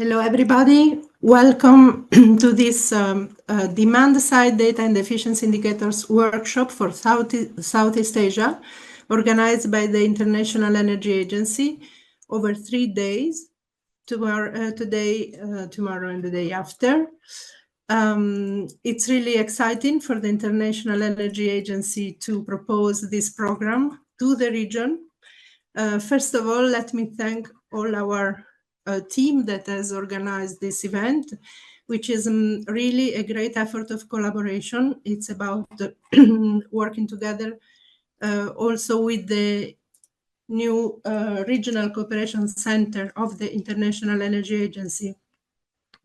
Hello, everybody. Welcome to this demand-side data and efficiency indicators workshop for Southeast Asia, organized by the International Energy Agency over 3 days, today, tomorrow, and the day after. It's really exciting for the International Energy Agency to propose this program to the region. First of all, let me thank all our team that has organized this event, which is really a great effort of collaboration. It's about working together also with the new Regional Cooperation Center of the International Energy Agency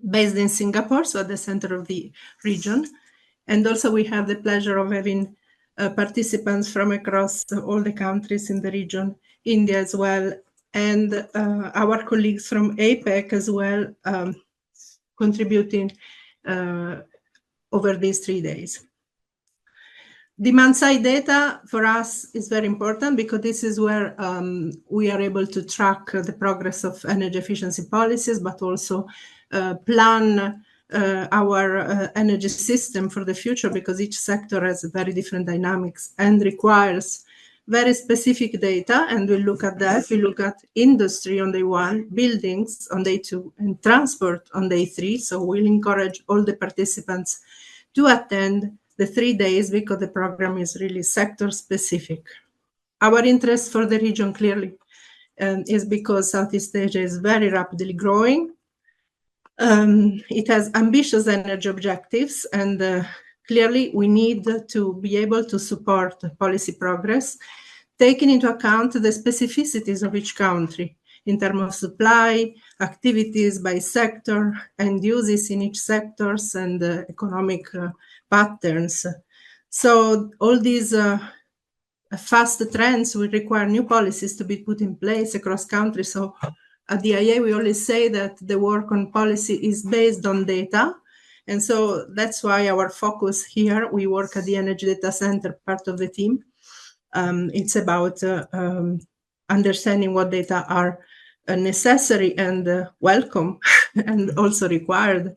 based in Singapore, so at the center of the region. And also we have the pleasure of having participants from across all the countries in the region, India as well, and our colleagues from APEC as well, contributing over these 3 days. Demand-side data for us is very important because this is where we are able to track the progress of energy efficiency policies, but also plan our energy system for the future, because each sector has very different dynamics and requires very specific data, and we look at that. We look at industry on day 1, buildings on day 2, and transport on day 3. So we'll encourage all the participants to attend the 3 days because the program is really sector specific. Our interest for the region clearly is because Southeast Asia is very rapidly growing. It has ambitious energy objectives, and clearly we need to be able to support policy progress, taking into account the specificities of each country in terms of supply, activities by sector, and uses in each sectors, and economic patterns. So all these fast trends will require new policies to be put in place across countries. So at the IEA, we always say that the work on policy is based on data. And so that's why our focus here, we work at the Energy Data Center, part of the team. It's about understanding what data are necessary and welcome and also required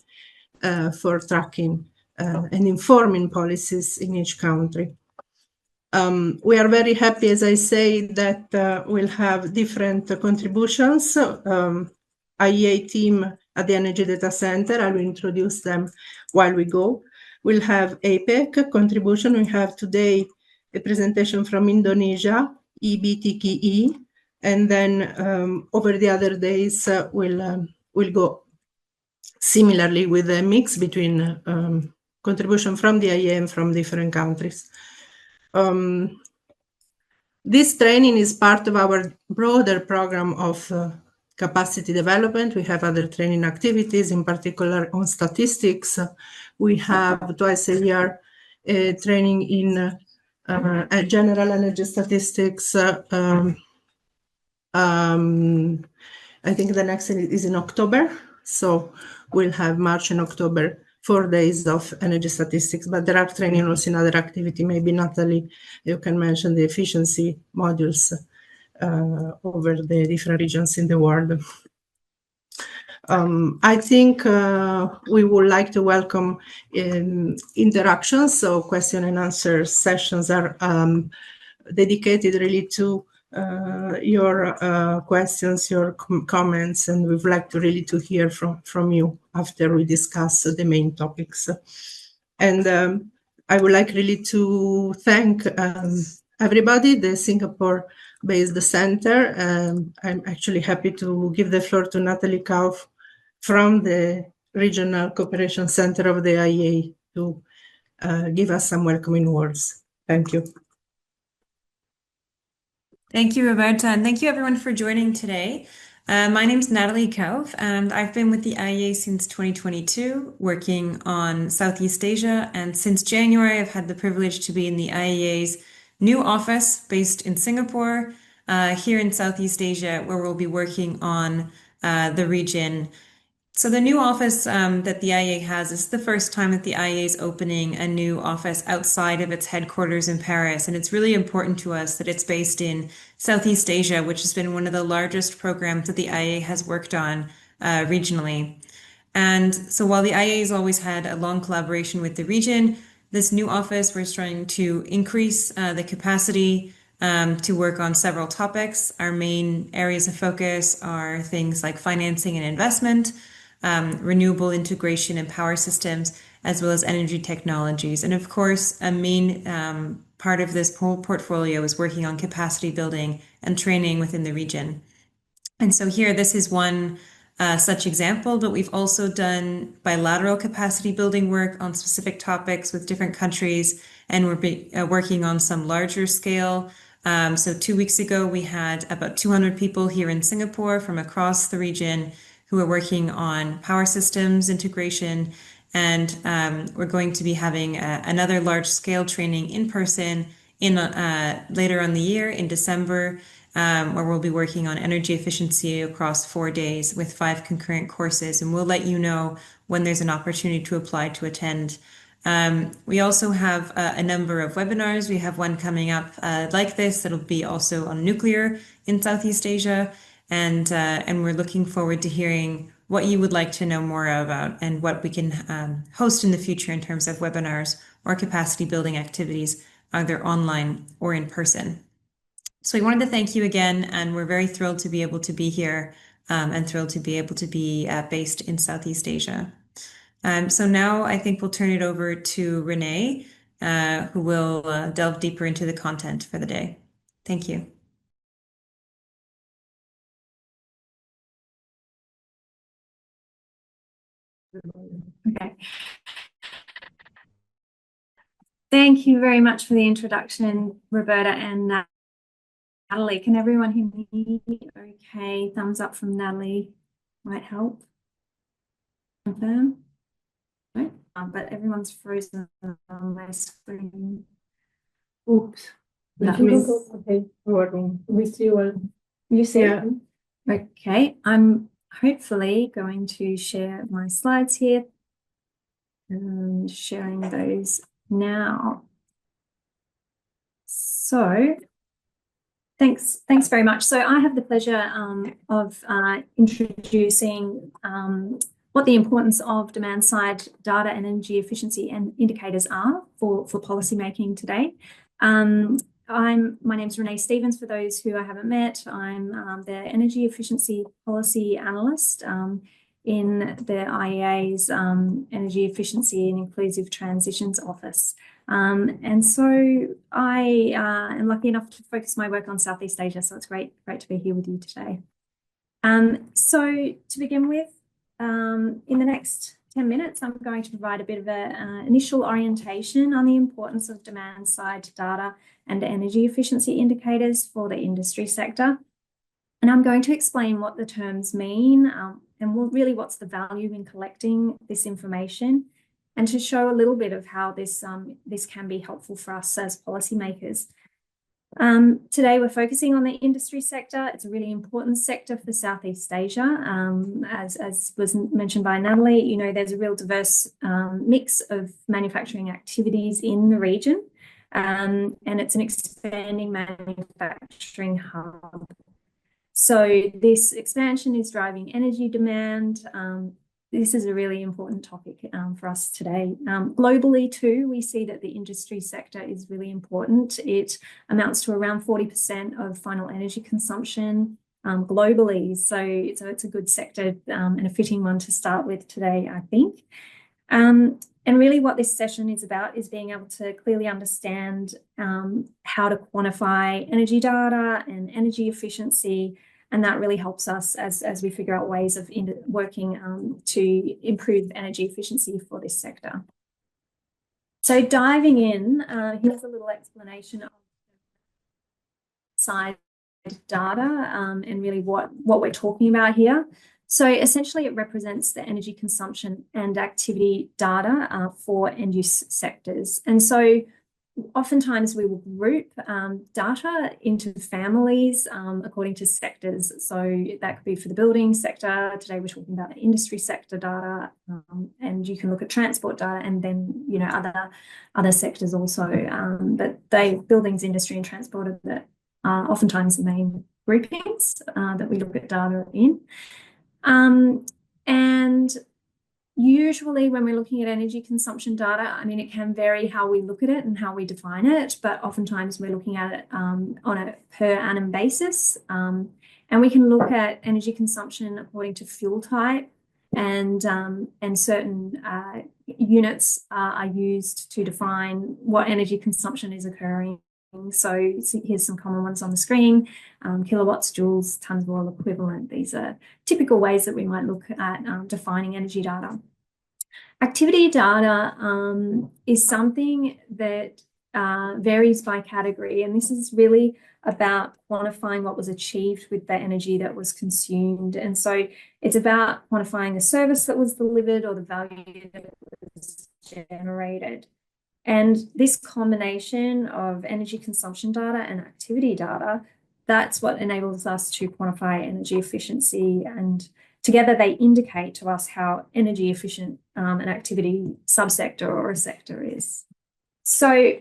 for tracking and informing policies in each country. We are very happy, as I say, that we'll have different contributions. IEA team at the Energy Data Center, I will introduce them while we go. We'll have APEC contribution. We have today a presentation from Indonesia, EBTKE, and then over the other days, we'll go similarly with a mix between contribution from the IEA and from different countries. This training is part of our broader program of capacity development. We have other training activities, in particular on statistics. We have twice a year training in general energy statistics. I think the next is in October. So we'll have March and October 4 days of energy statistics, but there are training also in other activity. Maybe Natalie, you can mention the efficiency modules over the different regions in the world. I think we would like to welcome interactions. So question and answer sessions are dedicated really to your questions, your comments, and we'd like to really to hear from you after we discuss the main topics. And I would like really to thank everybody, the Singapore-based center. I'm actually happy to give the floor to Natalie Kauf from the Regional Cooperation Center of the IEA to give us some welcoming words. Thank you. Thank you, Roberta, and thank you everyone for joining today. My name is Natalie Kauf, and I've been with the IEA since 2022, working on Southeast Asia. And since January, I've had the privilege to be in the IEA's new office based in Singapore, here in Southeast Asia, where we'll be working on the region. So the new office that the IEA has is the first time that the IEA is opening a new office outside of its headquarters in Paris. And it's really important to us that it's based in Southeast Asia, which has been one of the largest programs that the IEA has worked on regionally. And so while the IEA has always had a long collaboration with the region, this new office, we're trying to increase the capacity to work on several topics. Our main areas of focus are things like financing and investment, renewable integration and power systems, as well as energy technologies. And of course, a main part of this whole portfolio is working on capacity building and training within the region. And so here, this is one such example, but we've also done bilateral capacity building work on specific topics with different countries, and we're working on some larger scale. So 2 weeks ago, we had about 200 people here in Singapore from across the region who are working on power systems integration. And we're going to be having another large scale training in person in later on the year in December, where we'll be working on energy efficiency across 4 days with 5 concurrent courses. And we'll let you know when there's an opportunity to apply to attend. We also have a number of webinars. We have one coming up like this that'll be also on nuclear in Southeast Asia. And we're looking forward to hearing what you would like to know more about and what we can host in the future in terms of webinars or capacity building activities, either online or in person. So we wanted to thank you again, and we're very thrilled to be able to be here and thrilled to be able to be based in Southeast Asia. So now I think we'll turn it over to Renee, who will delve deeper into the content for the day. Thank you. Okay. Thank you very much for the introduction, Roberta and Natalie. Can everyone hear me? Okay, thumbs up from Natalie might help. Confirm. No? But everyone's frozen on my screen. Oops. That means okay. We see one. You see it? Okay, I'm hopefully going to share my slides here and sharing those now. So thanks very much. So I have the pleasure of introducing what the importance of demand side data and energy efficiency and indicators are for policymaking today. My name's Renee Stevens, for those who I haven't met. I'm the Energy Efficiency Policy Analyst in the IEA's Energy Efficiency and Inclusive Transitions Office. And so I am lucky enough to focus my work on Southeast Asia, so it's great to be here with you today. So to begin with, in the next 10 minutes, I'm going to provide a bit of an initial orientation on the importance of demand side data and energy efficiency indicators for the industry sector. And I'm going to explain what the terms mean and really what's the value in collecting this information, and to show a little bit of how this can be helpful for us as policymakers. Today we're focusing on the industry sector. It's a really important sector for Southeast Asia. As was mentioned by Natalie, you know, there's a real diverse mix of manufacturing activities in the region, and it's an expanding manufacturing hub. So this expansion is driving energy demand. This is a really important topic for us today. Globally too, we see that the industry sector is really important. It amounts to around 40% of final energy consumption globally. So it's a good sector and a fitting one to start with today, I think. And really what this session is about is being able to clearly understand how to quantify energy data and energy efficiency. And that really helps us as we figure out ways of working to improve energy efficiency for this sector. So diving in, here's a little explanation of side data and really what we're talking about here. So essentially it represents the energy consumption and activity data for end use sectors. And so oftentimes we will group data into families according to sectors. So that could be for the building sector. Today we're talking about the industry sector data, and you can look at transport data and then, you know, other sectors also. But buildings, industry and transport are oftentimes the main groupings that we look at data in. And usually when we're looking at energy consumption data, I mean, it can vary how we look at it and how we define it, but oftentimes we're looking at it on a per annum basis. And we can look at energy consumption according to fuel type, and certain units are used to define what energy consumption is occurring. So here's some common ones on the screen: kilowatts, joules, tons of oil equivalent. These are typical ways that we might look at defining energy data. Activity data is something that varies by category, and this is really about quantifying what was achieved with the energy that was consumed. And so it's about quantifying the service that was delivered or the value that was generated. And this combination of energy consumption data and activity data, that's what enables us to quantify energy efficiency, and together they indicate to us how energy efficient an activity subsector or a sector is. So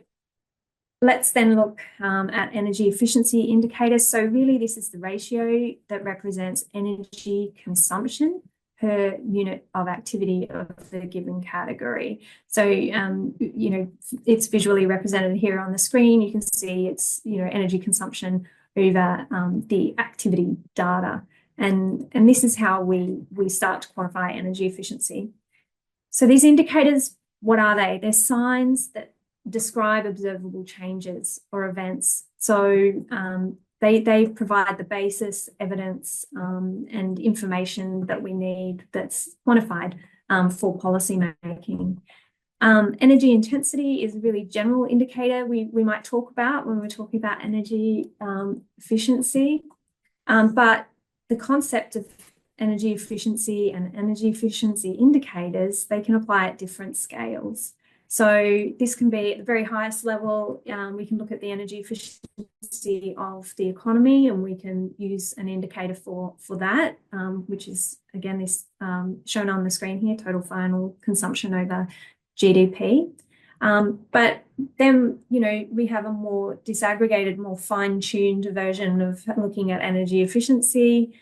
let's then look at energy efficiency indicators. So really this is the ratio that represents energy consumption per unit of activity of the given category. So, you know, it's visually represented here on the screen. You can see it's, you know, energy consumption over the activity data. And this is how we start to quantify energy efficiency. So these indicators, what are they? They're signs that describe observable changes or events. So they provide the basis, evidence, and information that we need that's quantified for policy making. Energy intensity is a really general indicator we might talk about when we're talking about energy efficiency. But the concept of energy efficiency and energy efficiency indicators, they can apply at different scales. So this can be at the very highest level. We can look at the energy efficiency of the economy, and we can use an indicator for that, which is, again, this shown on the screen here, total final consumption over GDP. But then, you know, we have a more disaggregated, more fine-tuned version of looking at energy efficiency.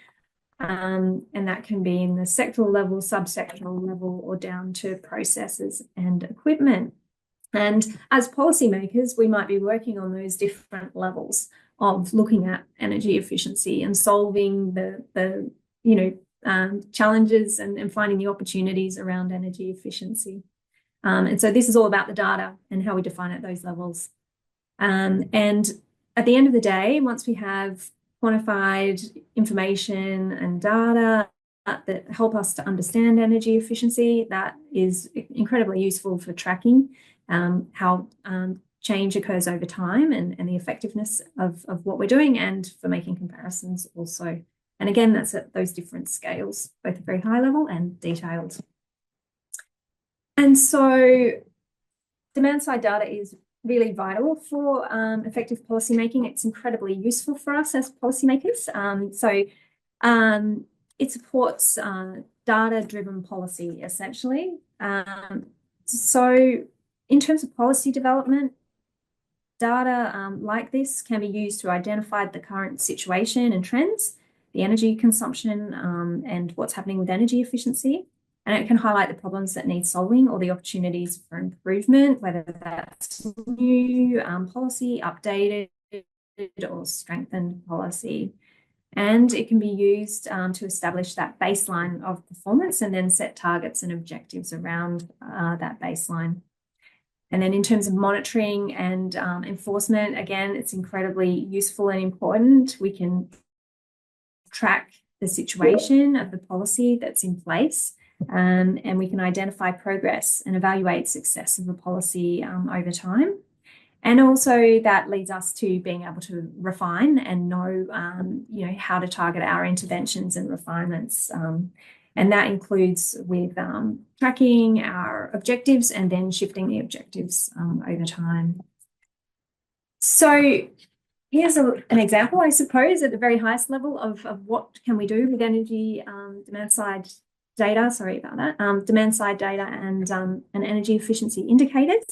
And that can be in the sectoral level, subsectoral level, or down to processes and equipment. And as policymakers, we might be working on those different levels of looking at energy efficiency and solving the you know, challenges and finding the opportunities around energy efficiency. And so this is all about the data and how we define at those levels. And at the end of the day, once we have quantified information and data that help us to understand energy efficiency, that is incredibly useful for tracking how change occurs over time and the effectiveness of what we're doing, and for making comparisons also. And again, that's at those different scales, both very high level and detailed. And so demand side data is really vital for effective policy making. It's incredibly useful for us as policymakers. It supports data-driven policy, essentially. So in terms of policy development, data like this can be used to identify the current situation and trends, the energy consumption, and what's happening with energy efficiency. And it can highlight the problems that need solving or the opportunities for improvement, whether that's new policy, updated, or strengthened policy. And it can be used to establish that baseline of performance and then set targets and objectives around that baseline. And then in terms of monitoring and enforcement, again, it's incredibly useful and important. We can track the situation of the policy that's in place. And we can identify progress and evaluate success of a policy over time. And also that leads us to being able to refine and know, you know, how to target our interventions and refinements. And that includes with tracking our objectives and then shifting the objectives over time. So here's an example, I suppose, at the very highest level of what can we do with energy demand side data, sorry about that, demand side data and energy efficiency indicators.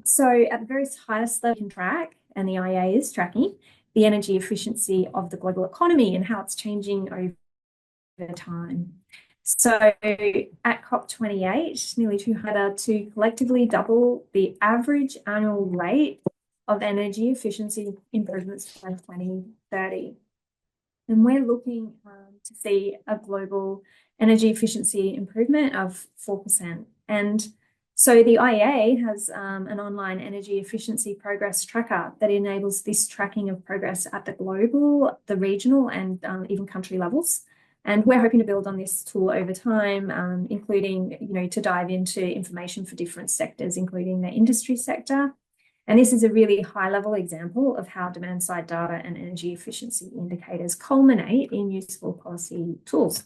So at the very highest level we can track, and the IEA is tracking, the energy efficiency of the global economy and how it's changing over time. So at COP28, nearly 200 to collectively double the average annual rate of energy efficiency improvements by 2030. And we're looking to see a global energy efficiency improvement of 4%. And so the IEA has an online energy efficiency progress tracker that enables this tracking of progress at the global, the regional, and even country levels. And we're hoping to build on this tool over time, including, to dive into information for different sectors, including the industry sector. And this is a really high-level example of how demand-side data and energy efficiency indicators culminate in useful policy tools.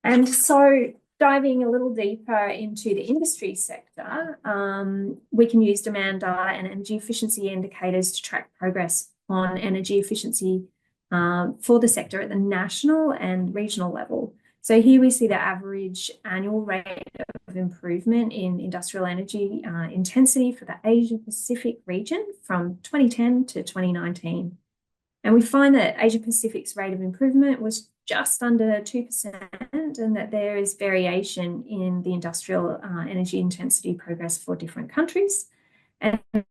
And so diving a little deeper into the industry sector, we can use demand data and energy efficiency indicators to track progress on energy efficiency for the sector at the national and regional level. So here we see the average annual rate of improvement in industrial energy intensity for the Asia Pacific region from 2010 to 2019. And we find that Asia Pacific's rate of improvement was just under 2%, and that there is variation in the industrial energy intensity progress for different countries. And at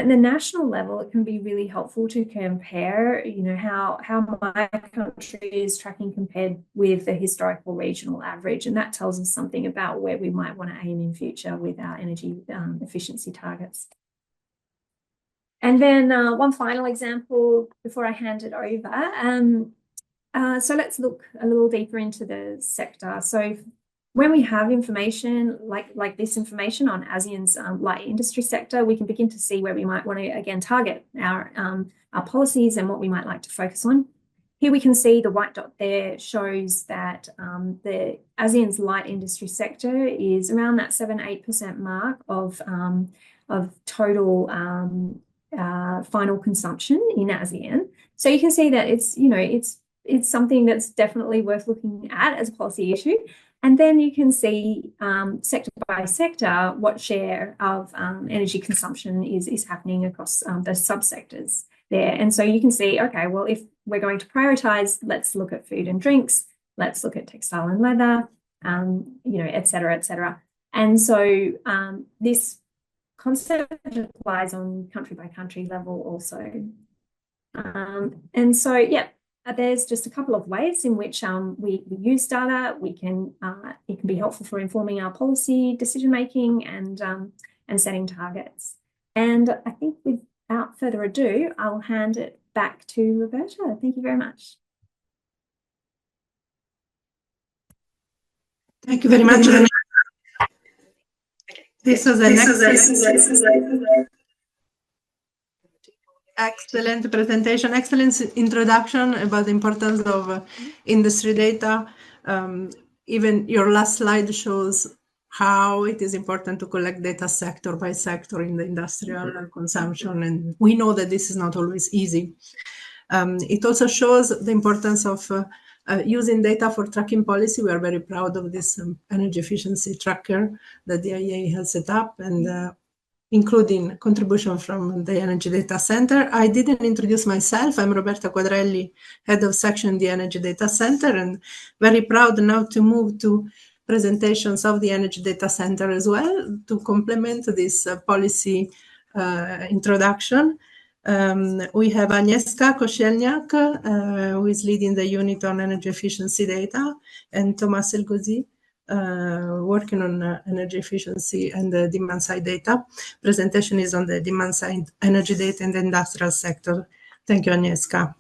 the national level, it can be really helpful to compare, how my country is tracking compared with the historical regional average. And that tells us something about where we might want to aim in future with our energy efficiency targets. And then one final example before I hand it over. So let's look a little deeper into the sector. So when we have information like this information on ASEAN's light industry sector, we can begin to see where we might want to, again, target our policies and what we might like to focus on. Here we can see the white dot there shows that the ASEAN's light industry sector is around that 7-8% mark of total final consumption in ASEAN. So you can see that it's something that's definitely worth looking at as a policy issue. And then you can see sector by sector what share of energy consumption is happening across the subsectors there. And so you can see, okay, well, if we're going to prioritize, let's look at food and drinks, let's look at textile and leather, et cetera, et cetera. And so this concept applies on country by country level also. And so, yeah. There's just a couple of ways in which we use data. It can be helpful for informing our policy decision making and setting targets. And I think without further ado, I'll hand it back to Roberta. Thank you very much. Thank you very much. This is an excellent presentation, excellent introduction about the importance of industry data. Even your last slide shows how it is important to collect data sector by sector in the industrial consumption. And we know that this is not always easy. It also shows the importance of using data for tracking policy. We are very proud of this energy efficiency tracker that the IEA has set up, and including contribution from the Energy Data Center. I didn't introduce myself. I'm Roberta Quadrelli, Head of Section, the Energy Data Center, and very proud now to move to presentations of the Energy Data Center as well to complement this policy introduction. We have Agnieszka Kosielniak, who is leading the unit on energy efficiency data, and Thomas Elgozi, working on energy efficiency and the demand side data. Presentation is on the demand side energy data in the industrial sector. Thank you, Agnieszka.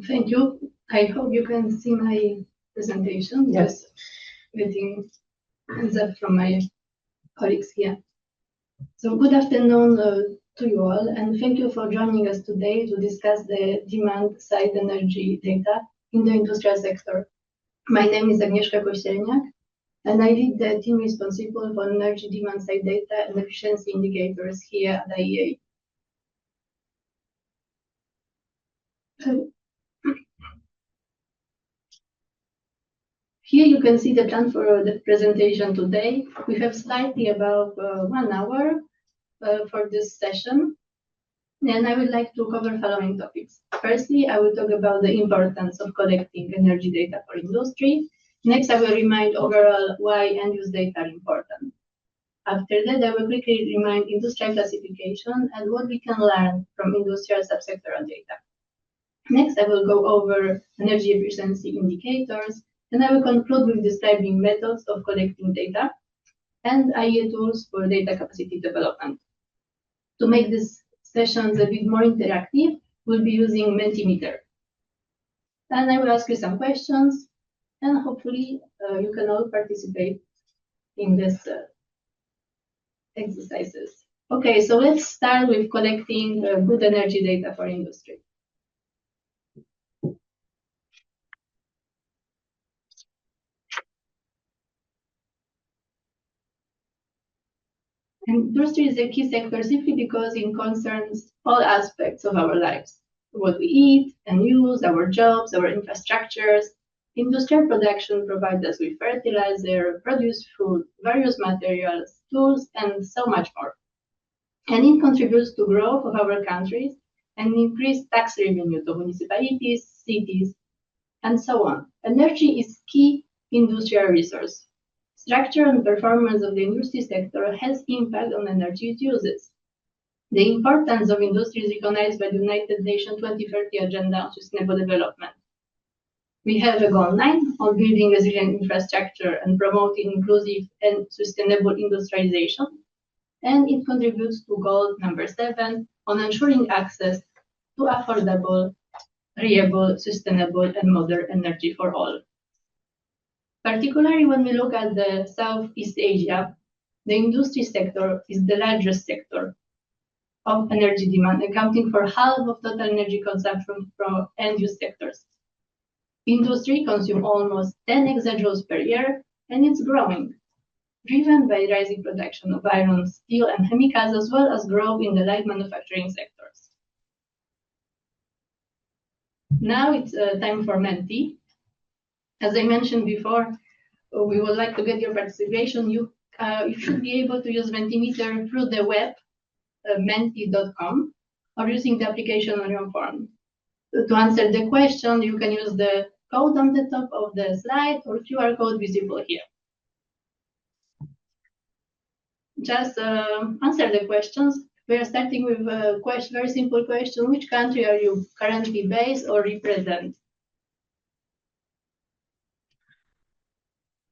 Thank you. I hope you can see my presentation. Yes. Just waiting hands up from my colleagues here. So good afternoon to you all, and thank you for joining us today to discuss the demand side energy data in the industrial sector. My name is Agnieszka Kosielniak, and I lead the team responsible for energy demand side data and efficiency indicators here at IEA. Here you can see the plan for the presentation today. We have slightly above 1 hour, for this session. And I would like to cover following topics. Firstly, I will talk about the importance of collecting energy data for industry. Next, I will remind overall why end-use data are important. After that, I will quickly remind industrial classification and what we can learn from industrial subsectoral data. Next, I will go over energy efficiency indicators, and I will conclude with describing methods of collecting data and IEA tools for data capacity development. To make these sessions a bit more interactive, we'll be using Mentimeter. And I will ask you some questions, and hopefully you can all participate in this exercises. Okay, so let's start with collecting good energy data for industry. Industry is a key sector simply because it concerns all aspects of our lives. What we eat and use, our jobs, our infrastructures. Industrial production provides us with fertilizer, produce food, various materials, tools, and so much more. And it contributes to growth of our countries and increased tax revenue to municipalities, cities, and so on. Energy is key industrial resource. Structure and performance of the industry sector has impact on energy uses. The importance of industry is recognized by the United Nations 2030 Agenda on Sustainable Development. We have a goal 9 on building resilient infrastructure and promoting inclusive and sustainable industrialization, and it contributes to goal number 7 on ensuring access to affordable, reliable, sustainable, and modern energy for all. Particularly when we look at the Southeast Asia, the industry sector is the largest sector of energy demand, accounting for half of total energy consumption from end-use sectors. Industry consumes almost 10 exajoules per year, and it's growing, driven by rising production of iron, steel, and chemicals, as well as growth in the light manufacturing sectors. Now it's time for Menti. As I mentioned before, we would like to get your participation. You should be able to use Mentimeter through the web, menti.com, or using the application on your phone. To answer the question, you can use the code on the top of the slide or QR code visible here. Just answer the questions. We are starting with a very simple question. Which country are you currently based or represent?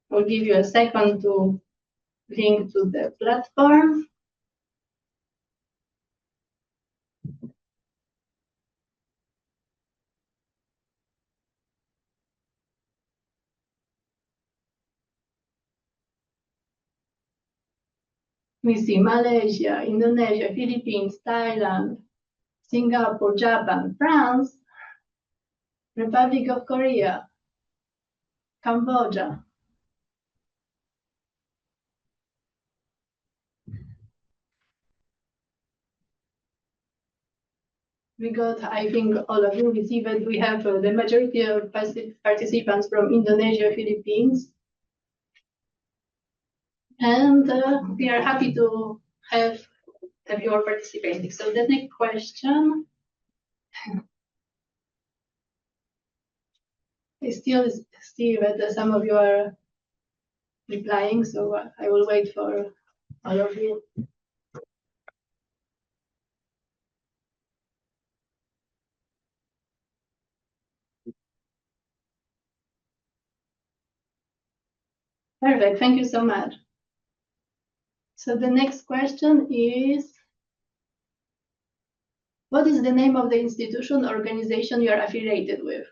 I'll give you a second to link to the platform. We see Malaysia, Indonesia, Philippines, Thailand, Singapore, Japan, France, Republic of Korea, Cambodia. We got, I think all of you received it. We have the majority of participants from Indonesia, Philippines. And we are happy to have you all participating. So the next question. I still see that some of you are replying, so I will wait for all of you. Perfect, thank you so much. So the next question is, what is the name of the institution or organization you are affiliated with?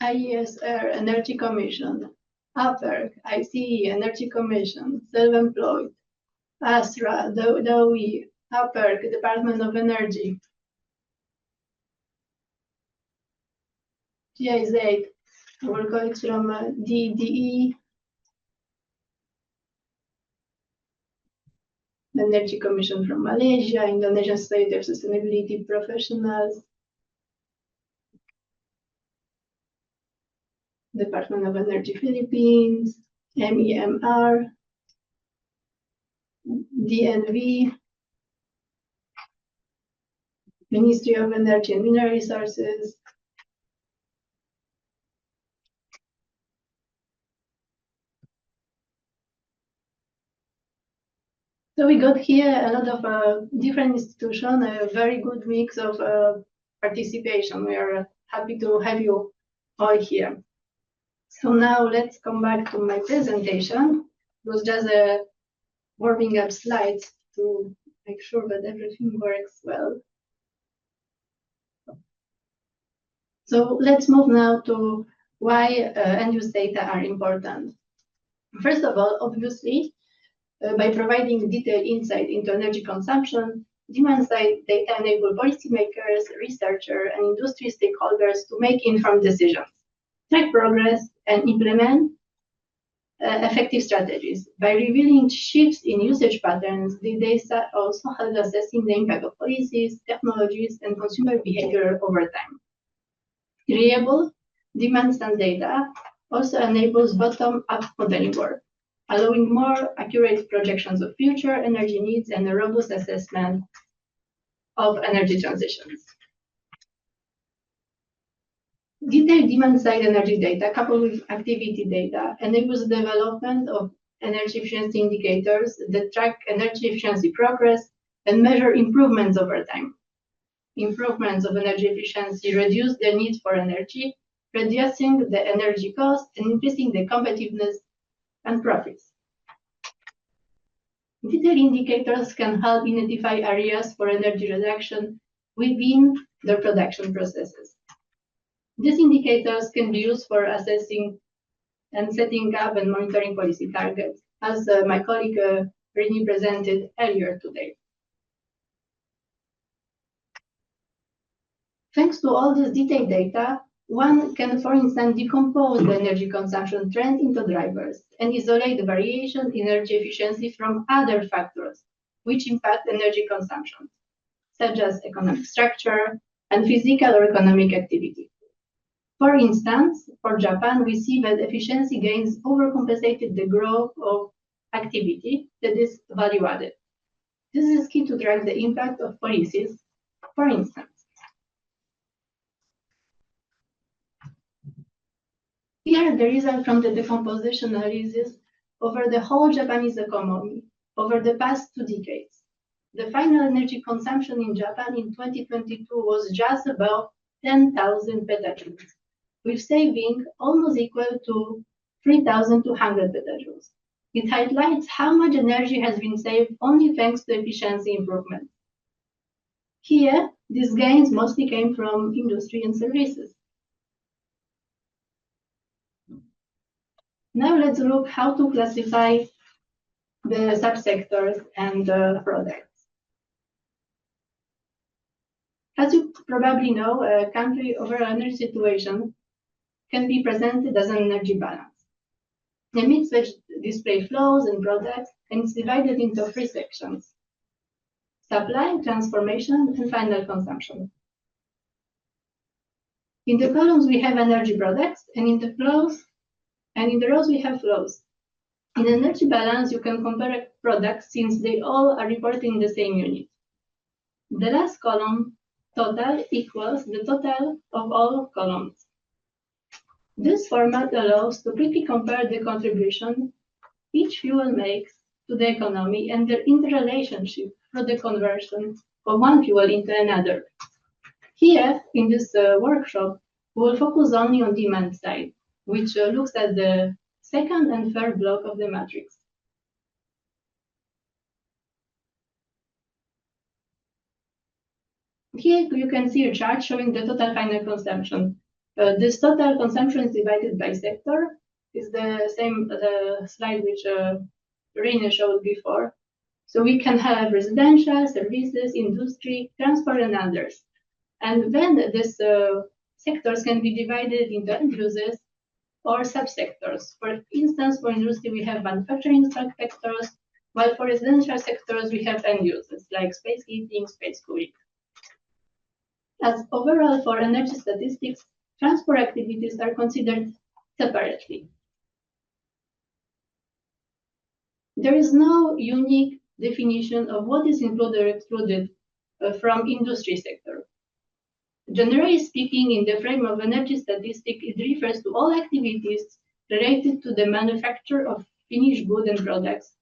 IESR, Energy Commission, APERC, ICE, Energy Commission, Self-Employed, ASRA, DOE, APERC, Department of Energy, GIZ, our colleagues from DDE, the Energy Commission from Malaysia, Indonesian Society of Sustainability Professionals, Department of Energy Philippines, MEMR, DNV, Ministry of Energy and Mineral Resources, so we got here a lot of different institutions, a very good mix of participation. We are happy to have you all here. So now let's come back to my presentation. It was just a warming up slides to make sure that everything works well. So let's move now to why end-use data are important. First of all, obviously, by providing detailed insight into energy consumption, demand-side data enable policymakers, researchers, and industry stakeholders to make informed decisions, track progress, and implement effective strategies. By revealing shifts in usage patterns, the data also help assessing the impact of policies, technologies, and consumer behavior over time. Reliable demand-side data also enables bottom-up modeling work, allowing more accurate projections of future energy needs and a robust assessment of energy transitions. Detailed demand-side energy data coupled with activity data enables the development of energy efficiency indicators that track energy efficiency progress and measure improvements over time. Improvements of energy efficiency reduce the need for energy, reducing the energy cost and increasing the competitiveness and profits. Detailed indicators can help identify areas for energy reduction within the production processes. These indicators can be used for assessing and setting up and monitoring policy targets, as my colleague Rini presented earlier today. Thanks to all this detailed data, one can, for instance, decompose the energy consumption trend into drivers and isolate the variation in energy efficiency from other factors which impact energy consumption, such as economic structure and physical or economic activity. For instance, for Japan, we see that efficiency gains overcompensated the growth of activity that is value added. This is key to track the impact of policies, for instance. Here, the result from the decomposition analysis over the whole Japanese economy over the past 2 decades. The final energy consumption in Japan in 2022 was just above 10,000 petajoules, with saving almost equal to 3,200 petajoules. It highlights how much energy has been saved only thanks to efficiency improvements. Here, these gains mostly came from industry and services. Now let's look how to classify the subsectors and products. As you probably know, a country overall energy situation can be presented as an energy balance. The mix which display flows and products, and it's divided into 3 sections: supply, transformation, and final consumption. In the columns we have energy products, and in the rows we have flows. In energy balance, you can compare products since they all are reported in the same unit. The last column, total, equals the total of all columns. This format allows to quickly compare the contribution each fuel makes to the economy and their interrelationship for the conversion of one fuel into another. Here, in this workshop, we will focus only on demand side, which looks at the second and third block of the matrix. Here you can see a chart showing the total final consumption. This total consumption is divided by sector. It's the same slide which Reina showed before. So we can have residential, services, industry, transport, and others. And then these sectors can be divided into end uses or subsectors. For instance, for industry, we have manufacturing sectors, while for residential sectors, we have end uses like space heating, space cooling. As overall for energy statistics, transport activities are considered separately. There is no unique definition of what is included or excluded from industry sector. Generally speaking, in the frame of energy statistics, it refers to all activities related to the manufacture of finished goods and products,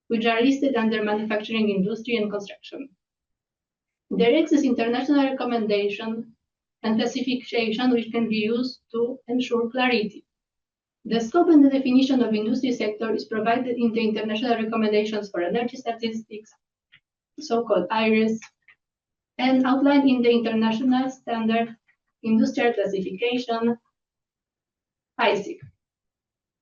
which are listed under manufacturing industry and construction. There exists international recommendation and classification which can be used to ensure clarity. The scope and the definition of industry sector is provided in the international recommendations for energy statistics, so-called IRIS, and outlined in the international standard industrial classification, ISIC.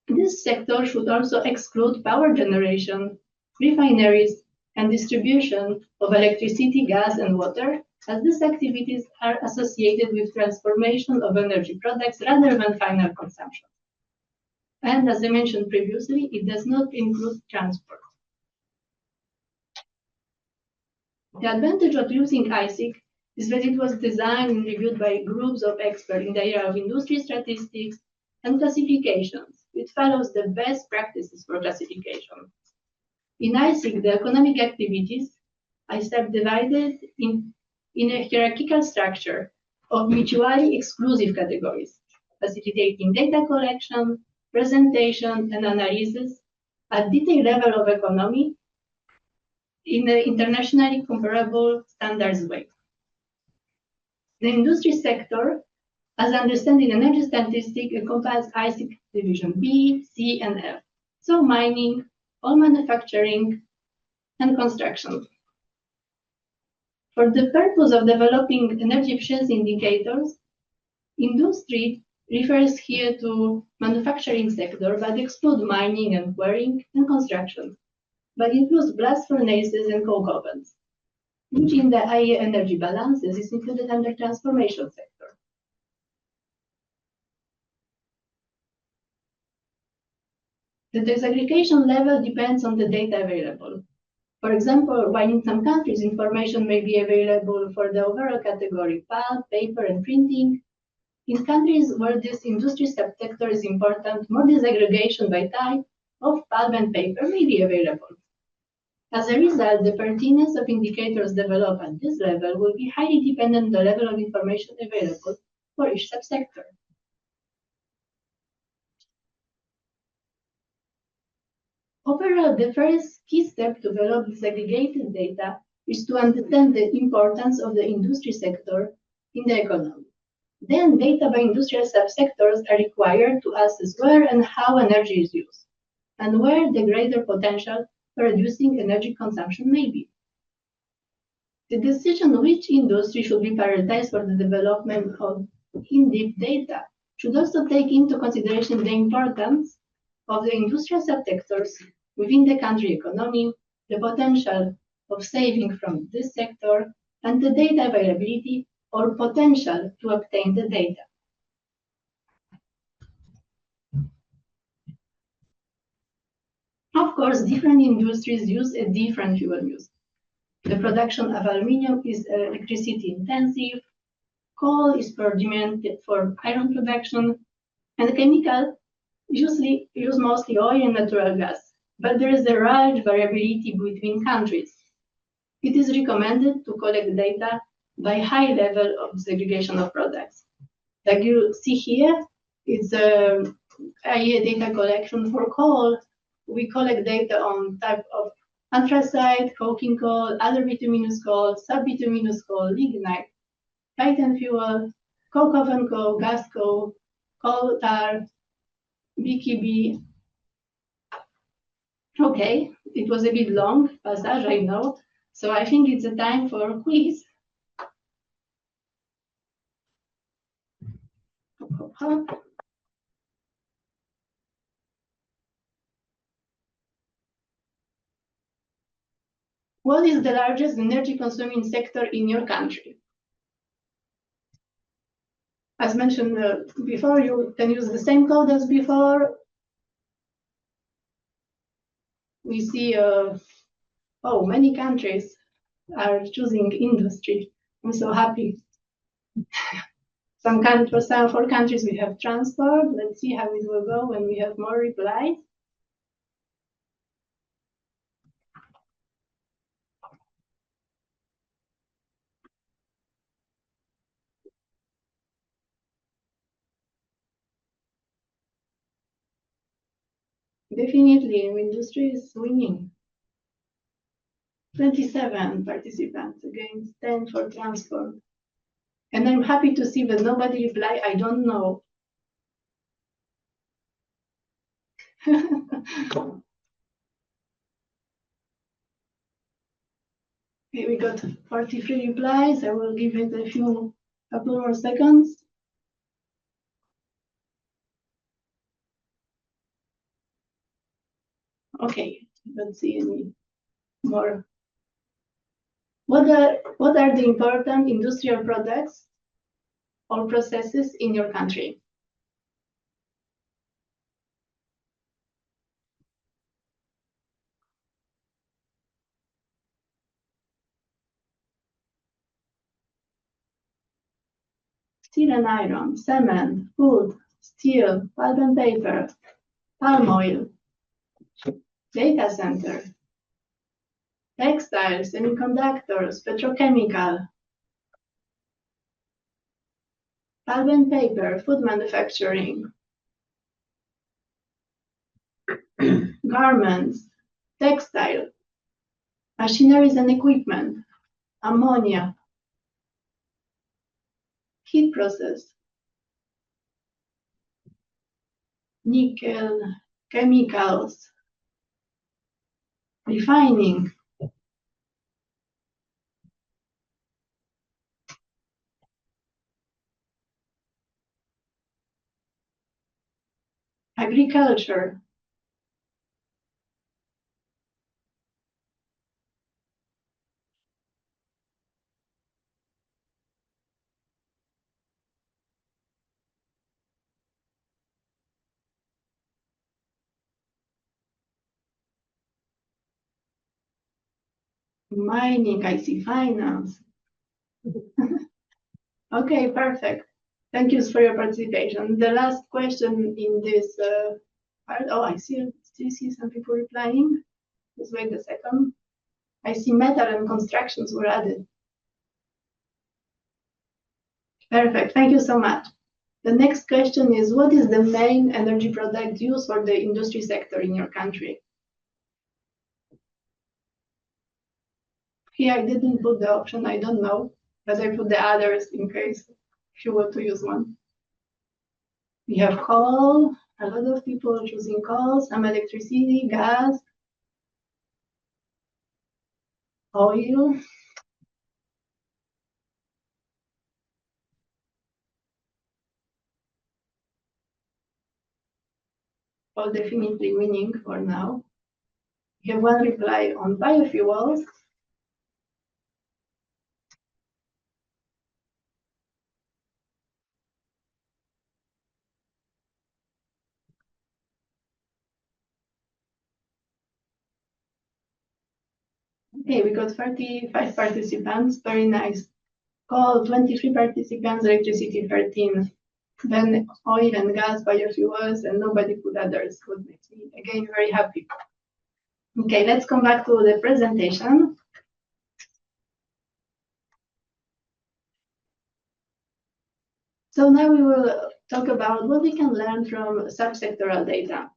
This sector should also exclude power generation, refineries, and distribution of electricity, gas, and water, as these activities are associated with transformation of energy products rather than final consumption. And as I mentioned previously, it does not include transport. The advantage of using ISIC is that it was designed and reviewed by groups of experts in the area of industry statistics and classifications. It follows the best practices for classification. In ISIC, the economic activities are subdivided in a hierarchical structure of mutually exclusive categories, facilitating data collection, presentation, and analysis at detailed level of economy in an internationally comparable standards way. The industry sector, as understood in energy statistics, encompasses ISIC division B, C, and F. So mining, all manufacturing, and construction. For the purpose of developing energy efficiency indicators, industry refers here to manufacturing sector, but exclude mining and quarrying and construction, but includes blast furnaces and coke ovens, which in the IEA energy balances is included under transformation sector. The disaggregation level depends on the data available. For example, while in some countries information may be available for the overall category pulp, paper, and printing, in countries where this industry subsector is important, more disaggregation by type of pulp and paper may be available. As a result, the pertinence of indicators developed at this level will be highly dependent on the level of information available for each subsector. Overall, the first key step to develop disaggregated data is to understand the importance of the industry sector in the economy. Then data by industrial subsectors are required to assess where and how energy is used, and where the greater potential for reducing energy consumption may be. The decision which industry should be prioritized for the development of in-depth data should also take into consideration the importance of the industrial subsectors within the country economy, the potential of saving from this sector, and the data availability or potential to obtain the data. Of course, different industries use a different fuel use. The production of aluminum is electricity intensive, coal is for demand for iron production, and chemical usually use mostly oil and natural gas. But there is a large variability between countries. It is recommended to collect data by high level of segregation of products. Like you see here, it's a IEA data collection for coal. We collect data on type of anthracite, coking coal, other bituminous coal, subbituminous coal, lignite, titan fuel, coke oven coal, gas coal, coal tar, BKB. Okay, it was a bit long passage, I know. So I think it's a time for a quiz. What is the largest energy consuming sector in your country? As mentioned before, you can use the same code as before. We see, many countries are choosing industry. I'm so happy. For countries, we have transport. Let's see how it will go when we have more replies. Definitely, industry is winning. 27 participants against 10 for transport. And I'm happy to see that nobody replied, I don't know. Okay, we got 43 replies. I will give it a couple more seconds. Okay, let's see any more. What are the important industrial products or processes in your country? Steel and iron, cement, wood, steel, pulp and paper, palm oil, data center, textiles, semiconductors, petrochemical, pulp and paper, food manufacturing, garments, textile, machineries and equipment, ammonia, heat process, nickel, chemicals, refining, agriculture, mining, I see finance. Okay, perfect. Thank you for your participation. The last question in this part, oh, I still see some people replying. Just wait a second. I see metal and constructions were added. Perfect, thank you so much. The next question is, what is the main energy product used for the industry sector in your country? Here I didn't put the option, I don't know, but I put the others in case if you want to use one. We have coal, a lot of people choosing coal, some electricity, gas, oil. All definitely winning for now. We have one reply on biofuels. Okay, we got 35 participants, very nice. Coal, 23 participants, electricity, 13. Then oil and gas, biofuels, and nobody put others, what makes me, again, very happy. Okay, let's come back to the presentation. So now we will talk about what we can learn from subsectoral data.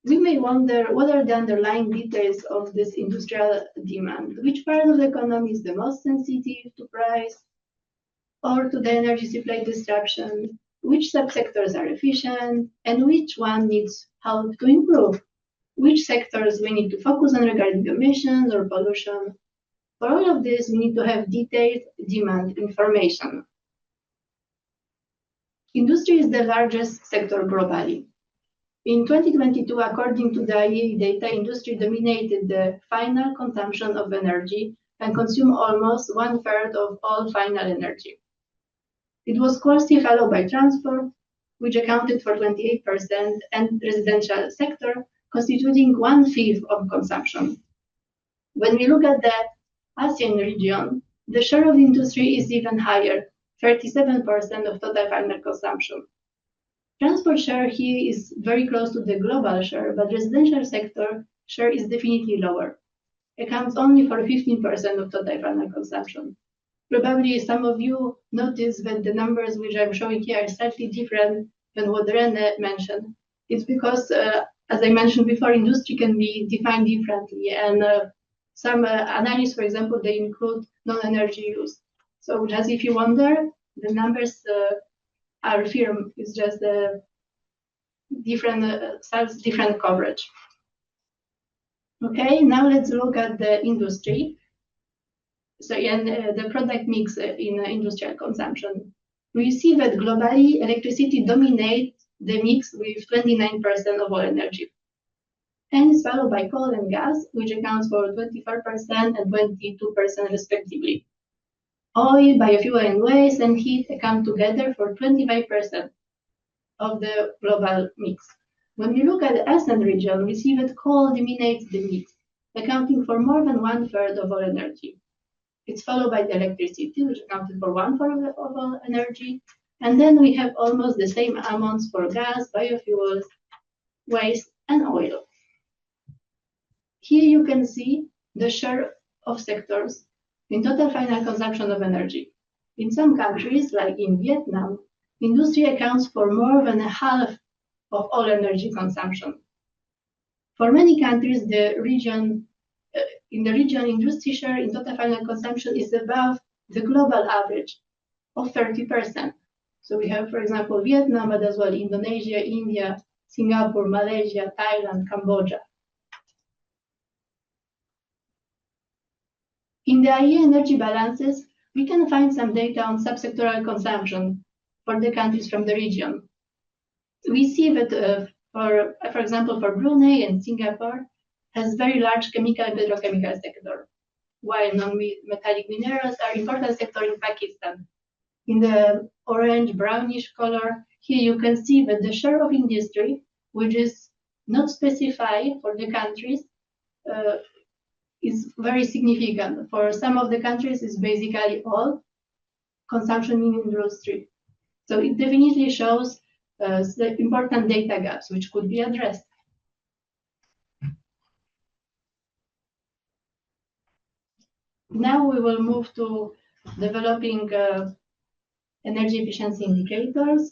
We may wonder what are the underlying details of this industrial demand. Which part of the economy is the most sensitive to price or to the energy supply disruption? Which subsectors are efficient and which one needs help to improve? Which sectors we need to focus on regarding emissions or pollution? For all of this, we need to have detailed demand information. Industry is the largest sector globally. In 2022, according to the IEA data, industry dominated the final consumption of energy and consumed almost 1/3 of all final energy. It was closely followed by transport, which accounted for 28%, and residential sector, constituting 1/5 of consumption. When we look at the ASEAN region, The share of industry is even higher, 37% of total final consumption. Transport share here is very close to the global share, but residential sector share is definitely lower. Accounts only for 15% of total final consumption. Probably some of you notice that the numbers which I'm showing here are slightly different than what Rene mentioned. It's because, as I mentioned before, industry can be defined differently, and some analysts, for example, they include non-energy use. So just if you wonder, the numbers are firm. It's just different different coverage. Okay, now let's look at the industry. So the product mix in industrial consumption. We see that globally electricity dominates the mix with 29% of all energy. And it's followed by coal and gas, which accounts for 24% and 22% respectively. Oil, biofuel, and waste and heat account together for 25% of the global mix. When we look at the ASEAN region, we see that coal dominates the mix, accounting for more than 1/3 of all energy. It's followed by the electricity, which accounted for 1/4 of all energy. And then we have almost the same amounts for gas, biofuels, waste, and oil. Here you can see the share of sectors in total final consumption of energy. In some countries, like in Vietnam, industry accounts for more than a half of all energy consumption. For many countries, in the region, industry share in total final consumption is above the global average of 30%. So we have, for example, Vietnam, but as well Indonesia, India, Singapore, Malaysia, Thailand, Cambodia. In the IEA energy balances, we can find some data on subsectoral consumption for the countries from the region. We see that, for example, for Brunei and Singapore, has very large chemical and petrochemical sector, while non-metallic minerals are important sector in Pakistan. In the orange brownish color, here you can see that the share of industry, which is not specified for the countries, is very significant. For some of the countries, it's basically all consumption in industry. So it definitely shows the important data gaps which could be addressed. Now we will move to developing energy efficiency indicators.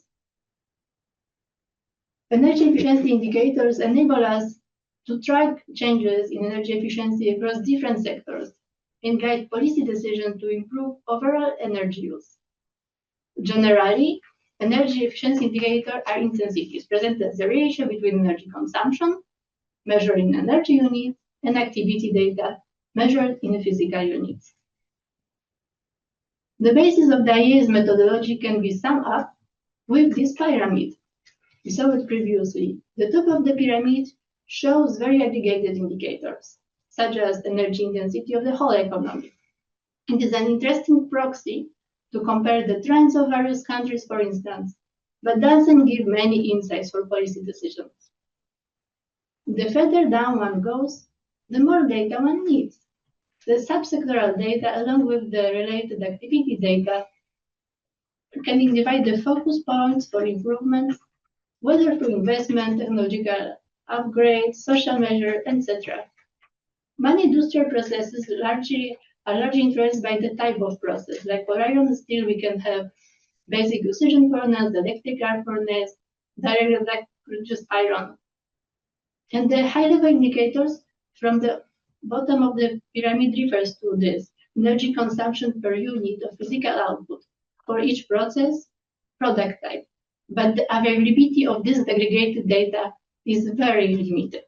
Energy efficiency indicators enable us to track changes in energy efficiency across different sectors and guide policy decisions to improve overall energy use. Generally, energy efficiency indicators are intensities, present as the ratio between energy consumption, measured in energy units, and activity data, measured in physical units. The basis of the IEA's methodology can be summed up with this pyramid. We saw it previously. The top of the pyramid shows very aggregated indicators, such as energy intensity of the whole economy. It is an interesting proxy to compare the trends of various countries, for instance, but doesn't give many insights for policy decisions. The further down one goes, the more data one needs. The subsectoral data, along with the related activity data, can divide the focus points for improvements, whether through investment, technological upgrades, social measures, etc. Many industrial processes are largely influenced by the type of process. Like for iron and steel, we can have basic extrusion furnace, electric arc furnace, direct reduced iron. And the high-level indicators from the bottom of the pyramid refers to this energy consumption per unit of physical output for each product type. But the availability of this aggregated data is very limited.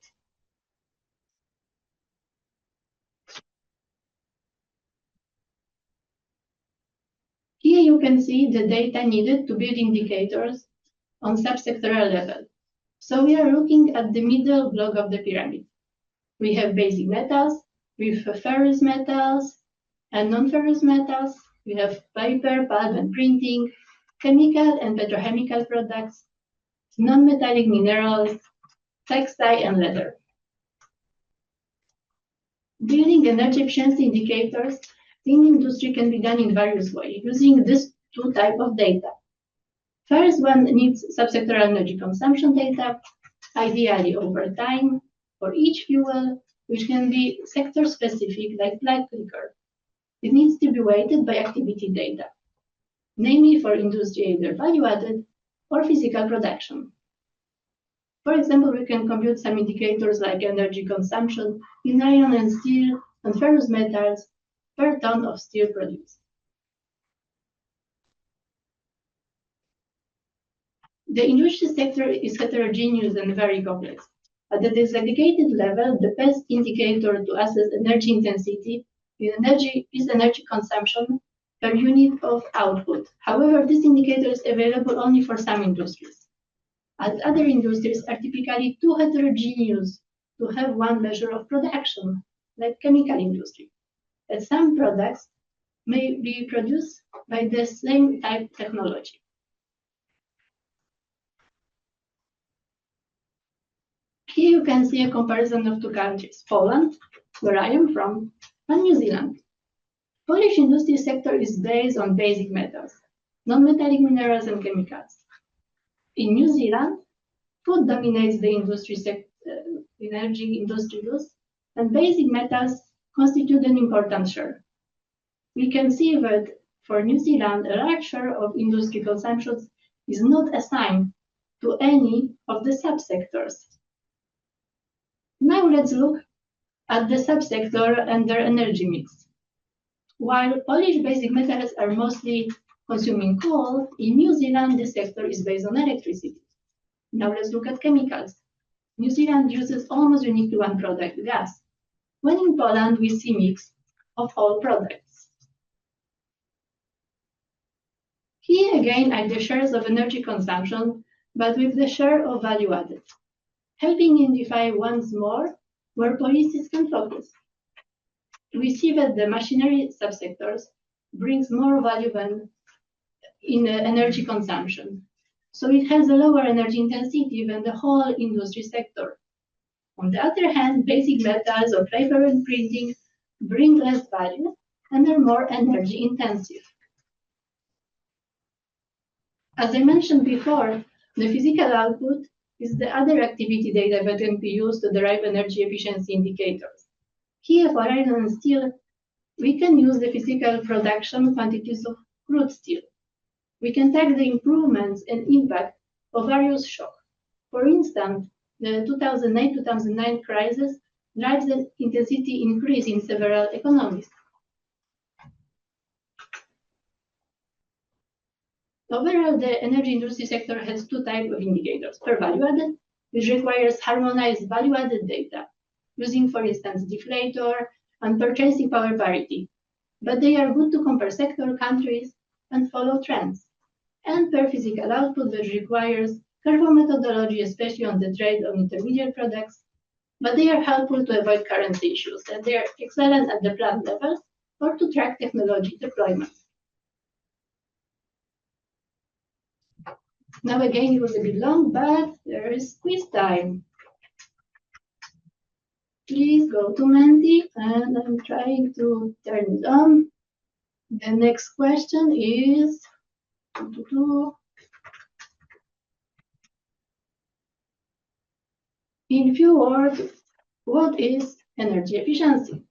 Here you can see the data needed to build indicators on subsectoral level. So we are looking at the middle block of the pyramid. We have basic metals, with ferrous metals and non-ferrous metals. We have paper, pulp and printing, chemical and petrochemical products, non-metallic minerals, textile and leather. Building energy efficiency indicators in industry can be done in various ways using these two types of data. First one needs subsectoral energy consumption data, ideally over time, for each fuel, which can be sector-specific, like light liquor. It needs to be weighted by activity data, namely for industry either value-added or physical production. For example, we can compute some indicators like energy consumption in iron and steel and ferrous metals per ton of steel produced. The industry sector is heterogeneous and very complex. At the disaggregated level, the best indicator to assess energy intensity is energy consumption per unit of output. However, this indicator is available only for some industries, as other industries are typically too heterogeneous to have one measure of production, like chemical industry, as some products may be produced by the same type technology. Here you can see a comparison of two countries, Poland, where I am from, and New Zealand. Polish industry sector is based on basic metals, non-metallic minerals and chemicals. In New Zealand, food dominates the industry energy industry use, and basic metals constitute an important share. We can see that for New Zealand, a large share of industry consumption is not assigned to any of the subsectors. Now let's look at the subsector and their energy mix. While Polish basic metals are mostly consuming coal, in New Zealand the sector is based on electricity. Now let's look at chemicals. New Zealand uses almost uniquely one product, gas, when in Poland we see mix of all products. Here again are the shares of energy consumption, but with the share of value added, helping identify once more where policies can focus. We see that the machinery subsectors brings more value than in energy consumption. So it has a lower energy intensity than the whole industry sector. On the other hand, basic metals or paper and printing bring less value and are more energy intensive. As I mentioned before, the physical output is the other activity data that can be used to derive energy efficiency indicators. Here for iron and steel, we can use the physical production quantities of crude steel. We can track the improvements and impact of various shocks. For instance, the 2008-2009 crisis drives an intensity increase in several economies. Overall, the energy industry sector has two types of indicators. Per value added, which requires harmonized value added data, using, for instance, deflator and purchasing power parity. But they are good to compare sector, countries, and follow trends. And per physical output, which requires careful methodology, especially on the trade of intermediate products. But they are helpful to avoid currency issues, and they are excellent at the plant level or to track technology deployment. Now again, it was a bit long, but there is quiz time. Please go to Mandy, and I'm trying to turn it on. The next question is, in few words, what is energy efficiency?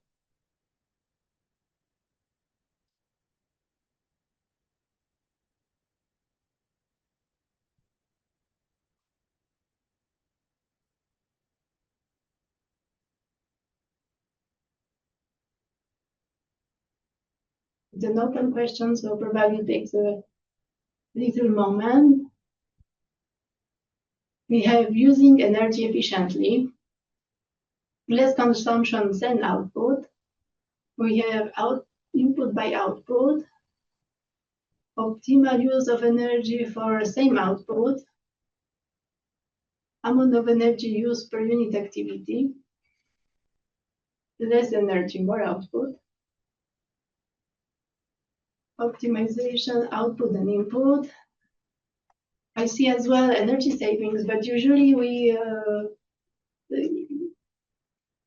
It's an open question, so probably takes a little moment. We have using energy efficiently, less consumption than output. We have input by output, optimal use of energy for same output, amount of energy used per unit activity, less energy, more output, optimization, output and input. I see as well energy savings, but usually we,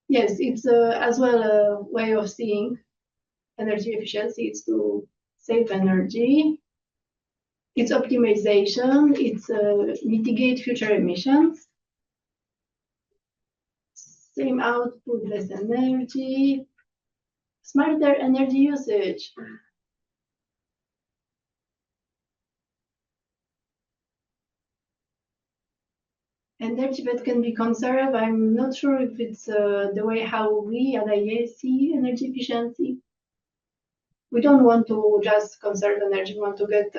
yes, it's as well a way of seeing. energy efficiency, it's to save energy, it's optimization, it's mitigate future emissions, same output, less energy, smarter energy usage. Energy that can be conserved. I'm not sure if it's the way how we at IEA see energy efficiency. We don't want to just conserve energy, we want to get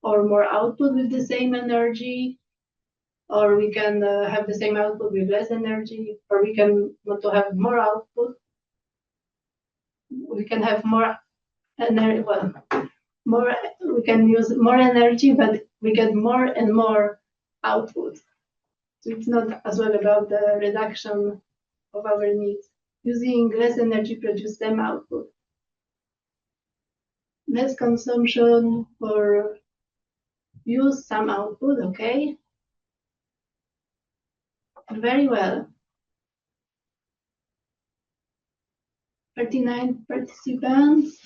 or more output with the same energy, or we can have the same output with less energy, or we can want to have more output. We can have more energy, well, more, we can use more energy, but we get more and more output. So it's not as well about the reduction of our needs. Using less energy produce same output. Less consumption for use some output, okay? Very well. 39 participants.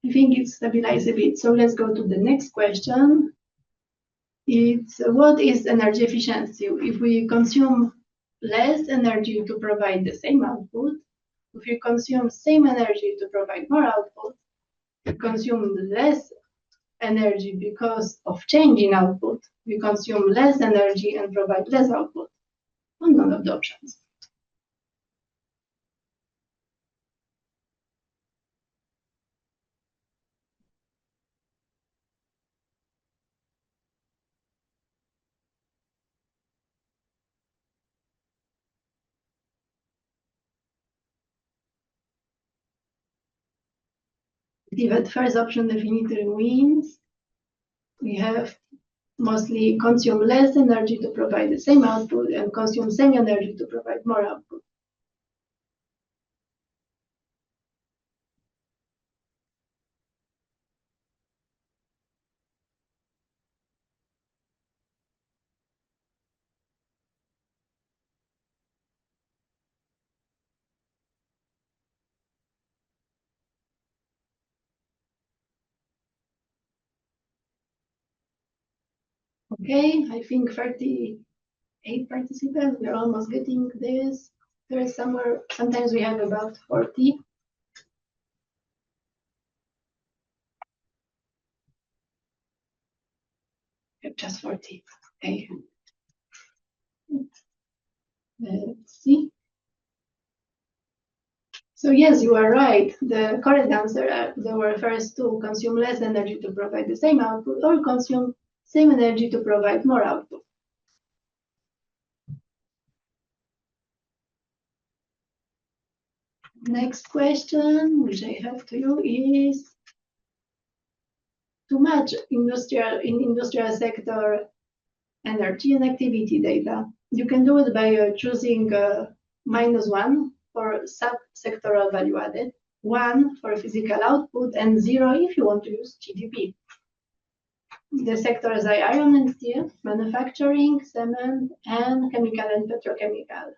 I think it's stabilized a bit. So let's go to the next question. It's what is energy efficiency? If we consume less energy to provide the same output, if you consume same energy to provide more output, you consume less energy because of change in output, you consume less energy and provide less output, or none of the options. The first option definitely wins. We have mostly consume less energy to provide the same output and consume same energy to provide more output. Okay, I think 38 participants, we're almost getting this. There is somewhere, sometimes we have about 40. Just 40, okay. Let's see. So yes, you are right. The correct answer, there were first to consume less energy to provide the same output or consume same energy to provide more output. Next question, which I have to you is to match industrial sector energy and activity data. You can do it by choosing -1 for sub-sectoral value added, 1 for physical output, and 0 if you want to use GDP. The sectors are iron and steel, manufacturing, cement, and chemical and petrochemical.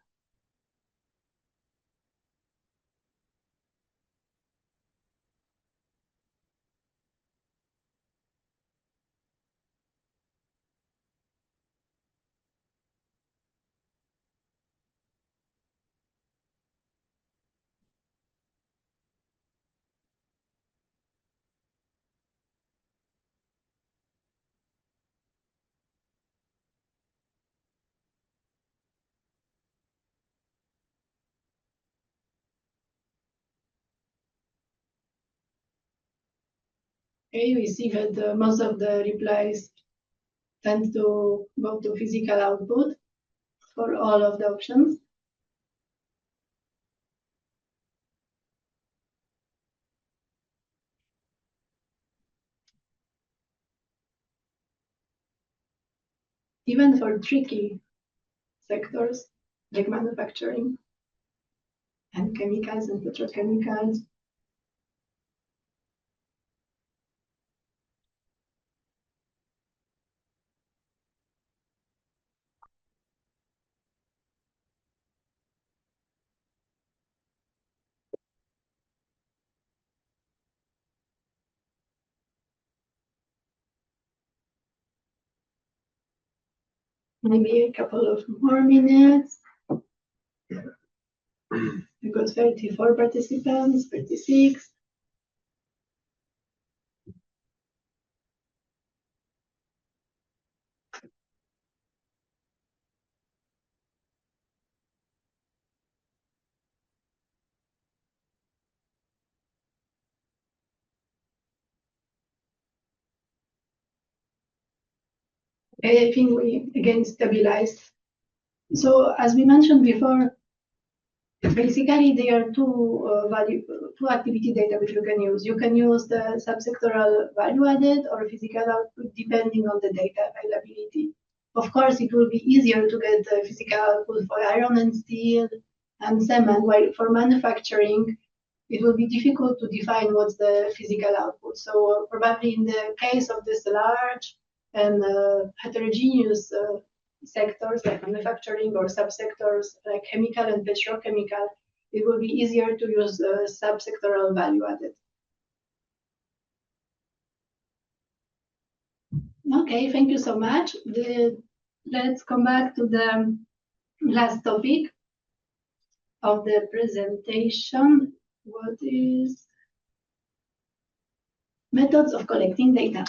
Okay, we see that most of the replies tend to go to physical output for all of the options. Even for tricky sectors like manufacturing and chemicals and petrochemicals. maybe a couple of more minutes. We got 34 participants, 36. I think we again stabilized. So as we mentioned before, basically there are two activity data which you can use. You can use the subsectoral value added or physical output depending on the data availability. Of course, it will be easier to get the physical output for iron and steel and cement, while for manufacturing, it will be difficult to define what's the physical output. So probably in the case of this large and heterogeneous sectors like manufacturing or subsectors like chemical and petrochemical, it will be easier to use subsectoral value added. Okay, thank you so much. Let's come back to the last topic of the presentation. What is methods of collecting data?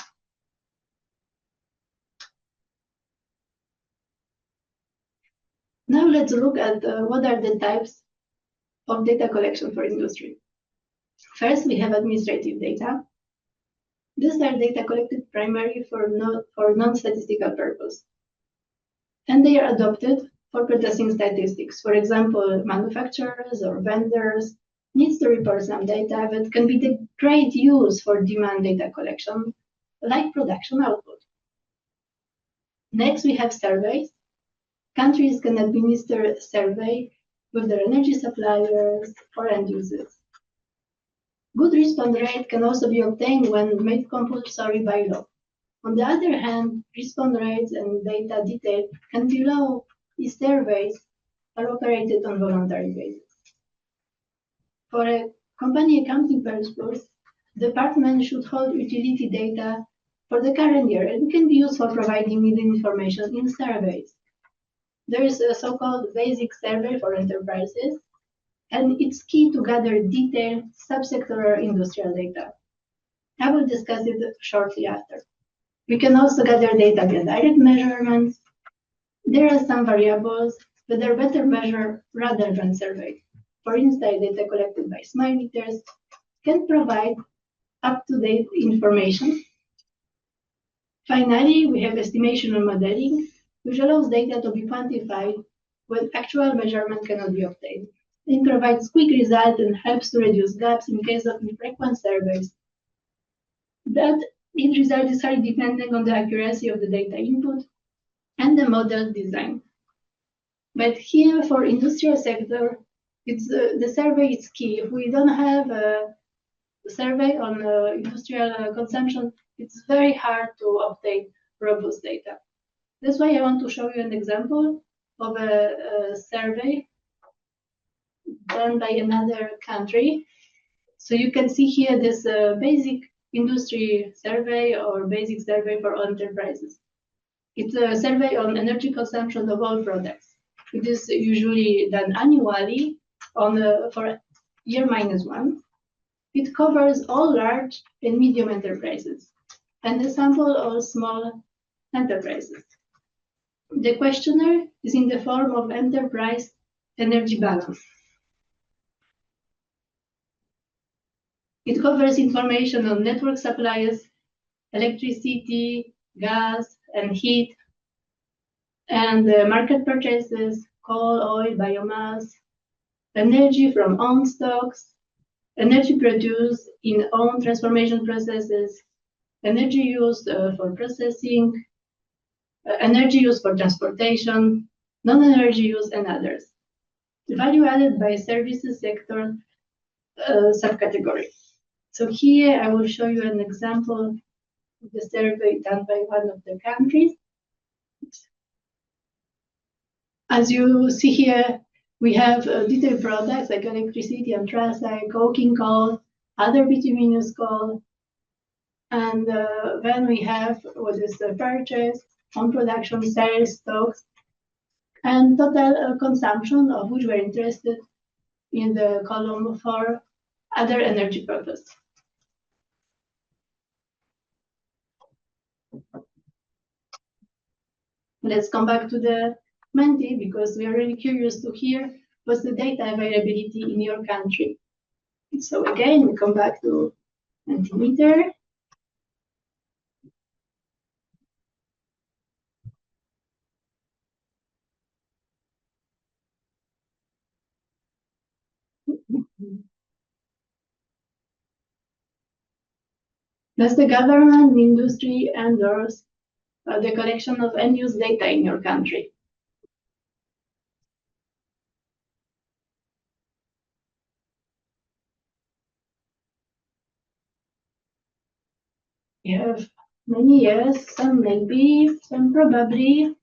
Now let's look at what are the types of data collection for industry. First, we have administrative data. These are data collected primarily for non-statistical purpose. And they are adopted for processing statistics. For example, manufacturers or vendors needs to report some data that can be the great use for demand data collection, like production output. Next, we have surveys. Countries can administer survey with their energy suppliers or end users. Good response rate can also be obtained when made compulsory by law. On the other hand, response rates and data detail can be low if surveys are operated on voluntary basis. For a company accounting purpose, the department should hold utility data for the current year and can be used for providing needed information in surveys. There is a so-called basic survey for enterprises, and it's key to gather detailed subsectoral industrial data. I will discuss it shortly after. We can also gather data via direct measurements. There are some variables that are better measured rather than surveyed. For instance, data collected by smart meters can provide up-to-date information. Finally, we have estimation and modeling, which allows data to be quantified when actual measurement cannot be obtained. It provides quick results and helps to reduce gaps in case of infrequent surveys. That end result is highly dependent on the accuracy of the data input and the model design. But here for industrial sector, the survey is key. If we don't have a survey on industrial consumption, it's very hard to obtain robust data. That's why I want to show you an example of a survey done by another country. So you can see here this basic industry survey or basic survey for all enterprises. It's a survey on energy consumption of all products. It is usually done annually for year -1. It covers all large and medium enterprises and a sample of small enterprises. The questionnaire is in the form of enterprise energy balance. It covers information on network suppliers, electricity, gas, and heat, and market purchases, coal, oil, biomass, energy from own stocks, energy produced in own transformation processes, energy used for processing, energy used for transportation, non-energy use, and others. The value added by services sector subcategory. So here I will show you an example of the survey done by one of the countries. As you see here, we have detailed products like electricity, anthracite, coking coal, other bituminous coal, and then we have what is purchased on production, sales, stocks, and total consumption, of which we're interested in the column for other energy purpose. Let's come back to the Menti because we are really curious to hear what's the data availability in your country. So again, we come back to Mentimeter. Does the government and industry endorse the collection of end-use data in your country? We have many yes, some maybe, some probably.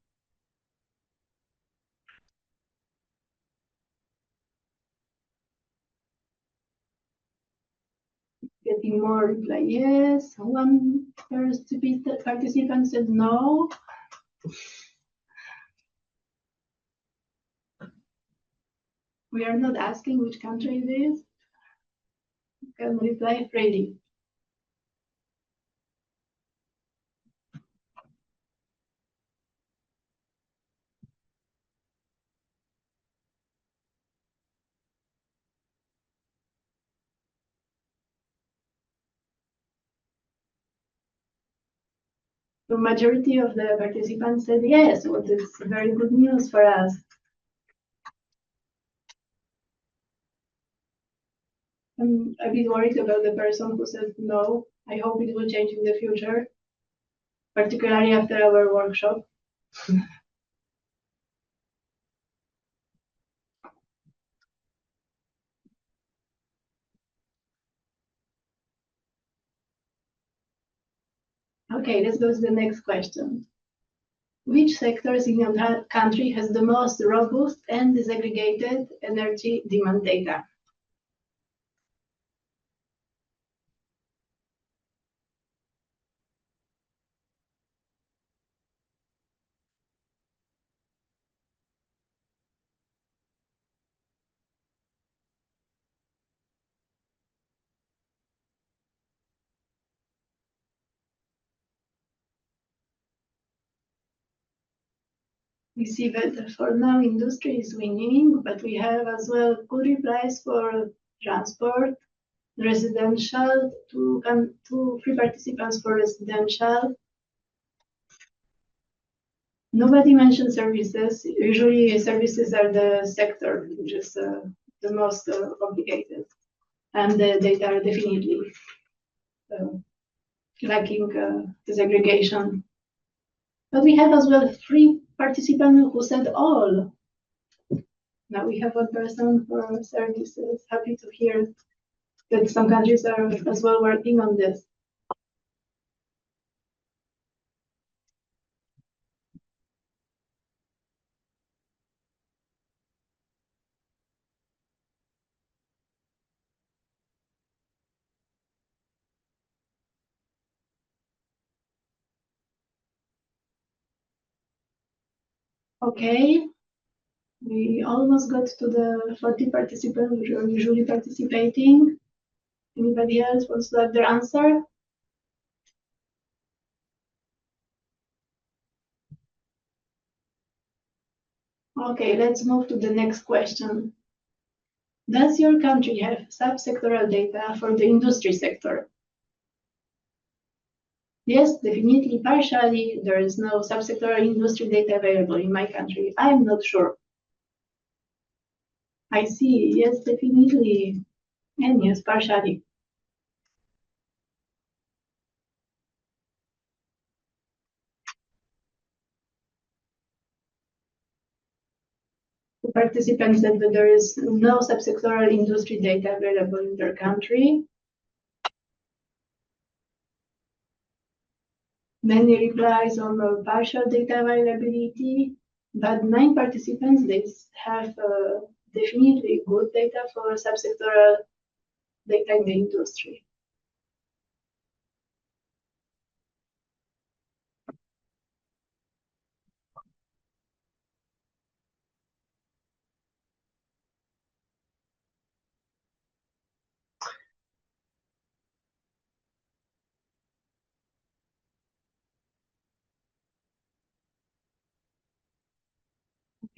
Getting more reply yes. One participant said no. We are not asking which country it is. You can reply freely. The majority of the participants said yes, what is very good news for us. I'm a bit worried about the person who said no. I hope it will change in the future, particularly after our workshop. Okay, let's go to the next question. Which sectors in your country has the most robust and disaggregated energy demand data? We see that for now industry is winning, but we have as well good replies for transport, residential, two free participants for residential. Nobody mentioned services. Usually services are the sector, which is the most complicated. And the data are definitely lacking disaggregation. But we have as well 3 participants who said all. Now we have 1 person for services. Happy to hear that some countries are as well working on this. Okay, we almost got to the 40 participants which are usually participating. Anybody else wants to have their answer? Okay, let's move to the next question. Does your country have sub-sectoral data for the industry sector? Yes, definitely, partially. There is no sub-sectoral industry data available in my country. I'm not sure. I see, yes, definitely. And yes, partially. The participants said that there is no subsectoral industry data available in their country. Many replies on partial data availability, but 9 participants, they have definitely good data for subsectoral data in the industry.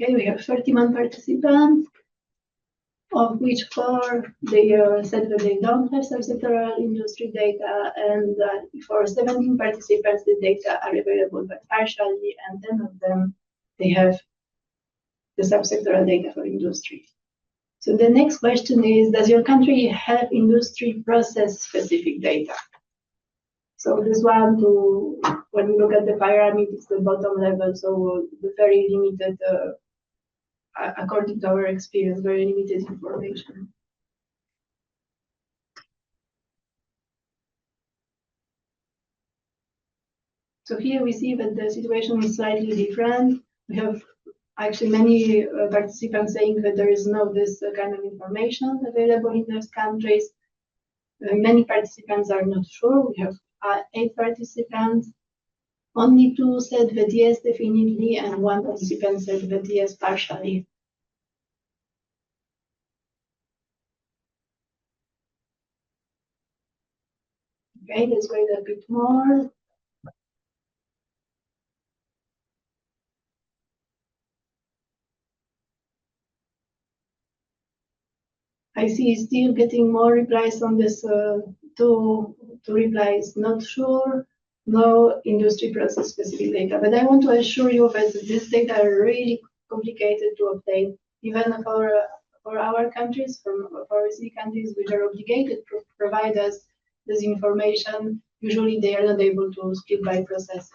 Okay, we have 31 participants, of which 4 they said that they don't have subsectoral industry data, and for 17 participants the data are available but partially, and 10 of them they have the subsectoral data for industry. So the next question is, does your country have industry process specific data? So this one, when you look at the pyramid, it's the bottom level, so the very limited, according to our experience, very limited information. So here we see that the situation is slightly different. We have actually many participants saying that there is no this kind of information available in those countries. Many participants are not sure. We have 8 participants. Only 2 said that yes, definitely, and 1 participant said that yes, partially. Okay, let's wait a bit more. I see still getting more replies on this. Two replies, not sure, no industry process specific data. But I want to assure you that this data are really complicated to obtain, even for our countries, for OECD countries, which are obligated to provide us this information. Usually they are not able to split by processes.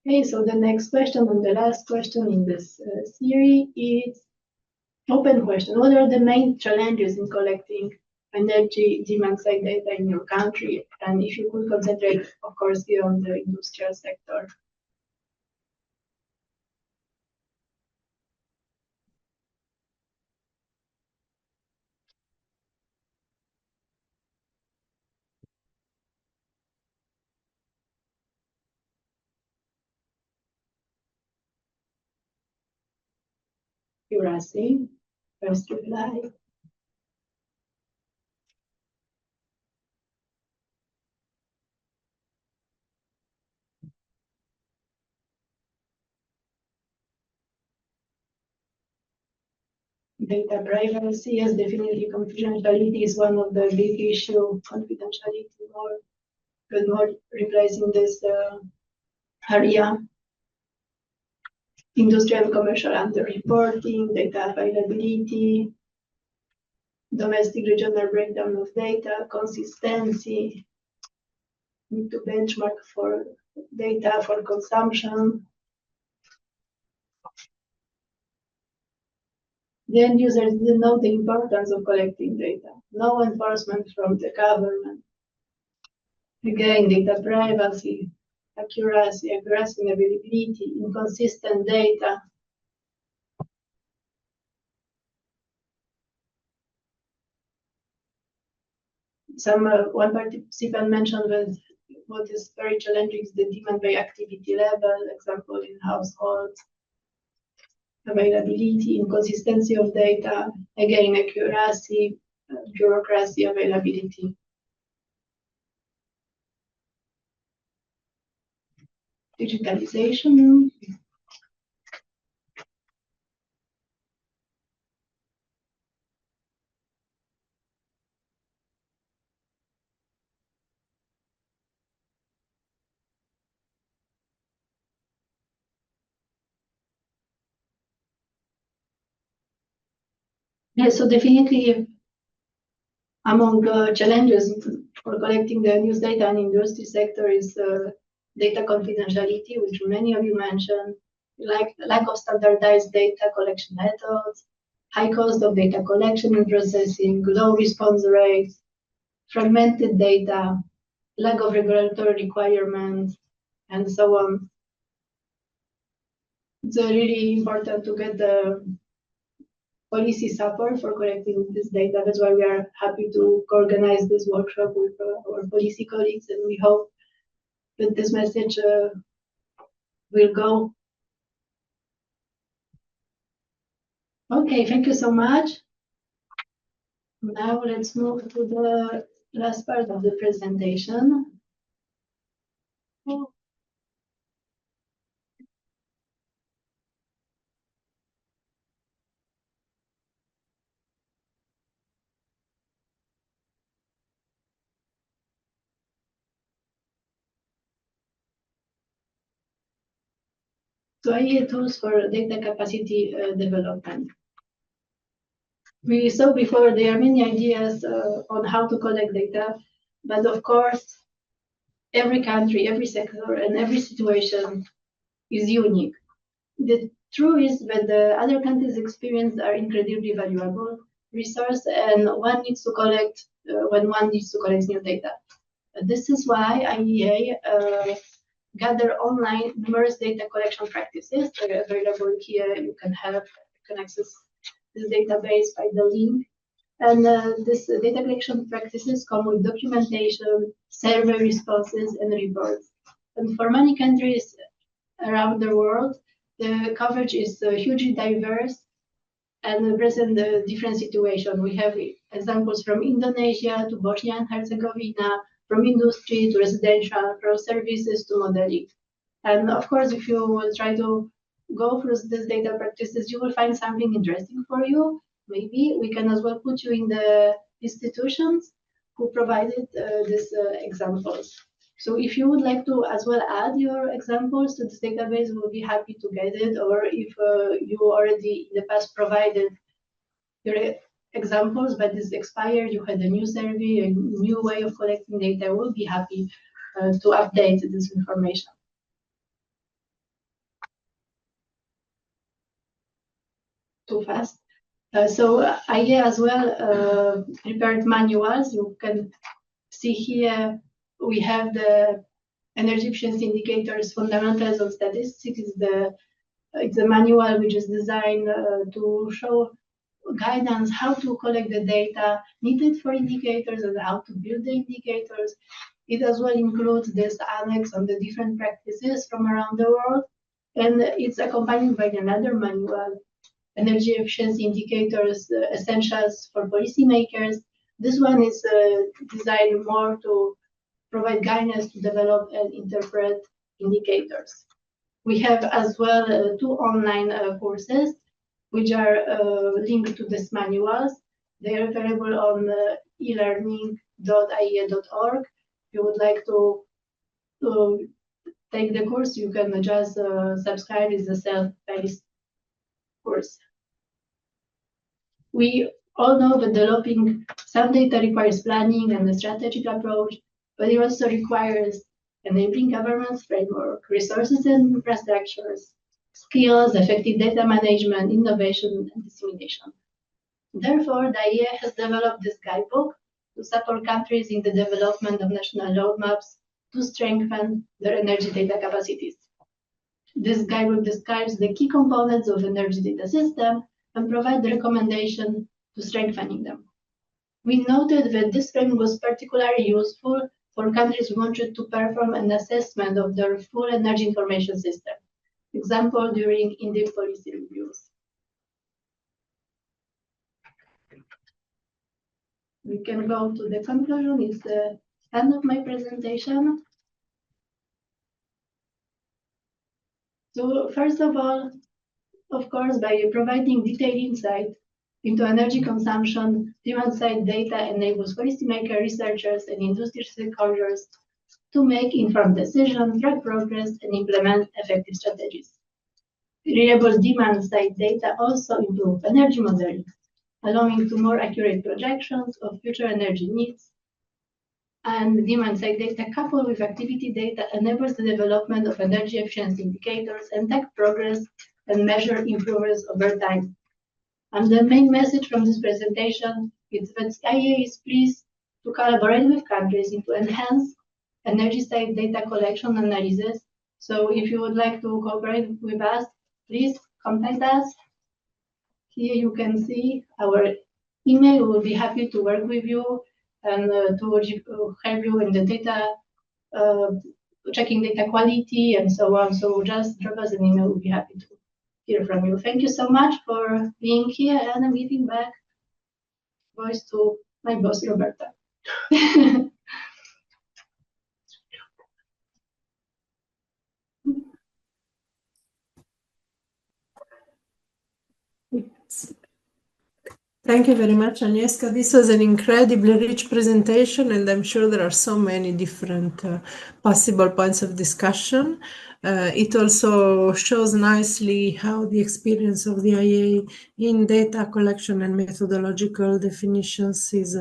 Okay, so the next question and the last question in this series is open question. What are the main challenges in collecting energy demand side data in your country? And if you could concentrate, of course, here on the industrial sector. Accuracy, first reply. Data privacy, yes, definitely confidentiality is one of the big issue. Confidentiality more, but more replacing this area. Industrial commercial underreporting, data availability, domestic regional breakdown of data, consistency, need to benchmark for data for consumption. The end users didn't know the importance of collecting data. No enforcement from the government. Again, data privacy, accuracy and availability, inconsistent data. One participant mentioned that what is very challenging is the demand by activity level, example in households, availability, inconsistency of data, again, accuracy, bureaucracy, availability. Digitalization. Yeah, so definitely among challenges for collecting the news data in industry sector is data confidentiality, which many of you mentioned, like lack of standardized data collection methods, high cost of data collection and processing, low response rates, fragmented data, lack of regulatory requirements, and so on. It's really important to get the policy support for collecting this data. That's why we are happy to organize this workshop with our policy colleagues, and we hope that this message will go Okay, thank you so much. Now let's move to the last part of the presentation. So IEA tools for data capacity development. We saw before there are many ideas on how to collect data, but of course, every country, every sector, and every situation is unique. The truth is that the other countries' experience are incredibly valuable resource, and one needs to collect when one needs to collect new data. This is why IEA gather online numerous data collection practices. They're available here. You can access this database by the link. And this data collection practices come with documentation, survey responses, and reports. And for many countries around the world, the coverage is hugely diverse and present a different situation. We have examples from Indonesia to Bosnia and Herzegovina, from industry to residential, from services to modeling. And of course, if you will try to go through these data practices, you will find something interesting for you. Maybe we can as well put you in the institutions who provided these examples. So if you would like to as well add your examples to this database, we'll be happy to get it. Or if you already in the past provided your examples, but it's expired, you had a new survey, a new way of collecting data, we'll be happy to update this information. Too fast. So IEA as well prepared manuals. You can see here we have the energy efficiency indicators, fundamentals of statistics. It's a manual which is designed to show guidance how to collect the data needed for indicators and how to build the indicators. It as well includes this annex on the different practices from around the world, and it's accompanied by another manual, energy efficiency indicators, essentials for policymakers. This one is designed more to provide guidance to develop and interpret indicators. We have as well two online courses which are linked to these manuals. They are available on elearning.iea.org. If you would like to take the course, you can just subscribe. It's a self-paced course. We all know that developing some data requires planning and a strategic approach, but it also requires enabling governance framework, resources and infrastructures, skills, effective data management, innovation, and dissemination. Therefore, the IEA has developed this guidebook to support countries in the development of national roadmaps to strengthen their energy data capacities. This guidebook describes the key components of energy data system and provide the recommendation to strengthening them. We noted that this framework was particularly useful for countries who wanted to perform an assessment of their full energy information system, example during in-depth policy reviews. We can go to the conclusion. It's the end of my presentation. So first of all, of course, by providing detailed insight into energy consumption, demand-side data enables policymakers, researchers, and industry stakeholders to make informed decisions, track progress, and implement effective strategies. Reliable demand-side data also improve energy modeling, allowing to more accurate projections of future energy needs. And demand-side data coupled with activity data enables the development of energy efficiency indicators and track progress and measure improvements over time. And the main message from this presentation is that IEA is pleased to collaborate with countries to enhance energy side data collection analysis. So if you would like to cooperate with us, please contact us. Here you can see our email. We will be happy to work with you and to help you in the data, checking data quality and so on. So just drop us an email. We'll be happy to hear from you. Thank you so much for being here, and I'm giving back voice to my boss, Roberta. Thank you very much, Agnieszka. This was an incredibly rich presentation, and I'm sure there are so many different possible points of discussion. It also shows nicely how the experience of the IEA in data collection and methodological definitions is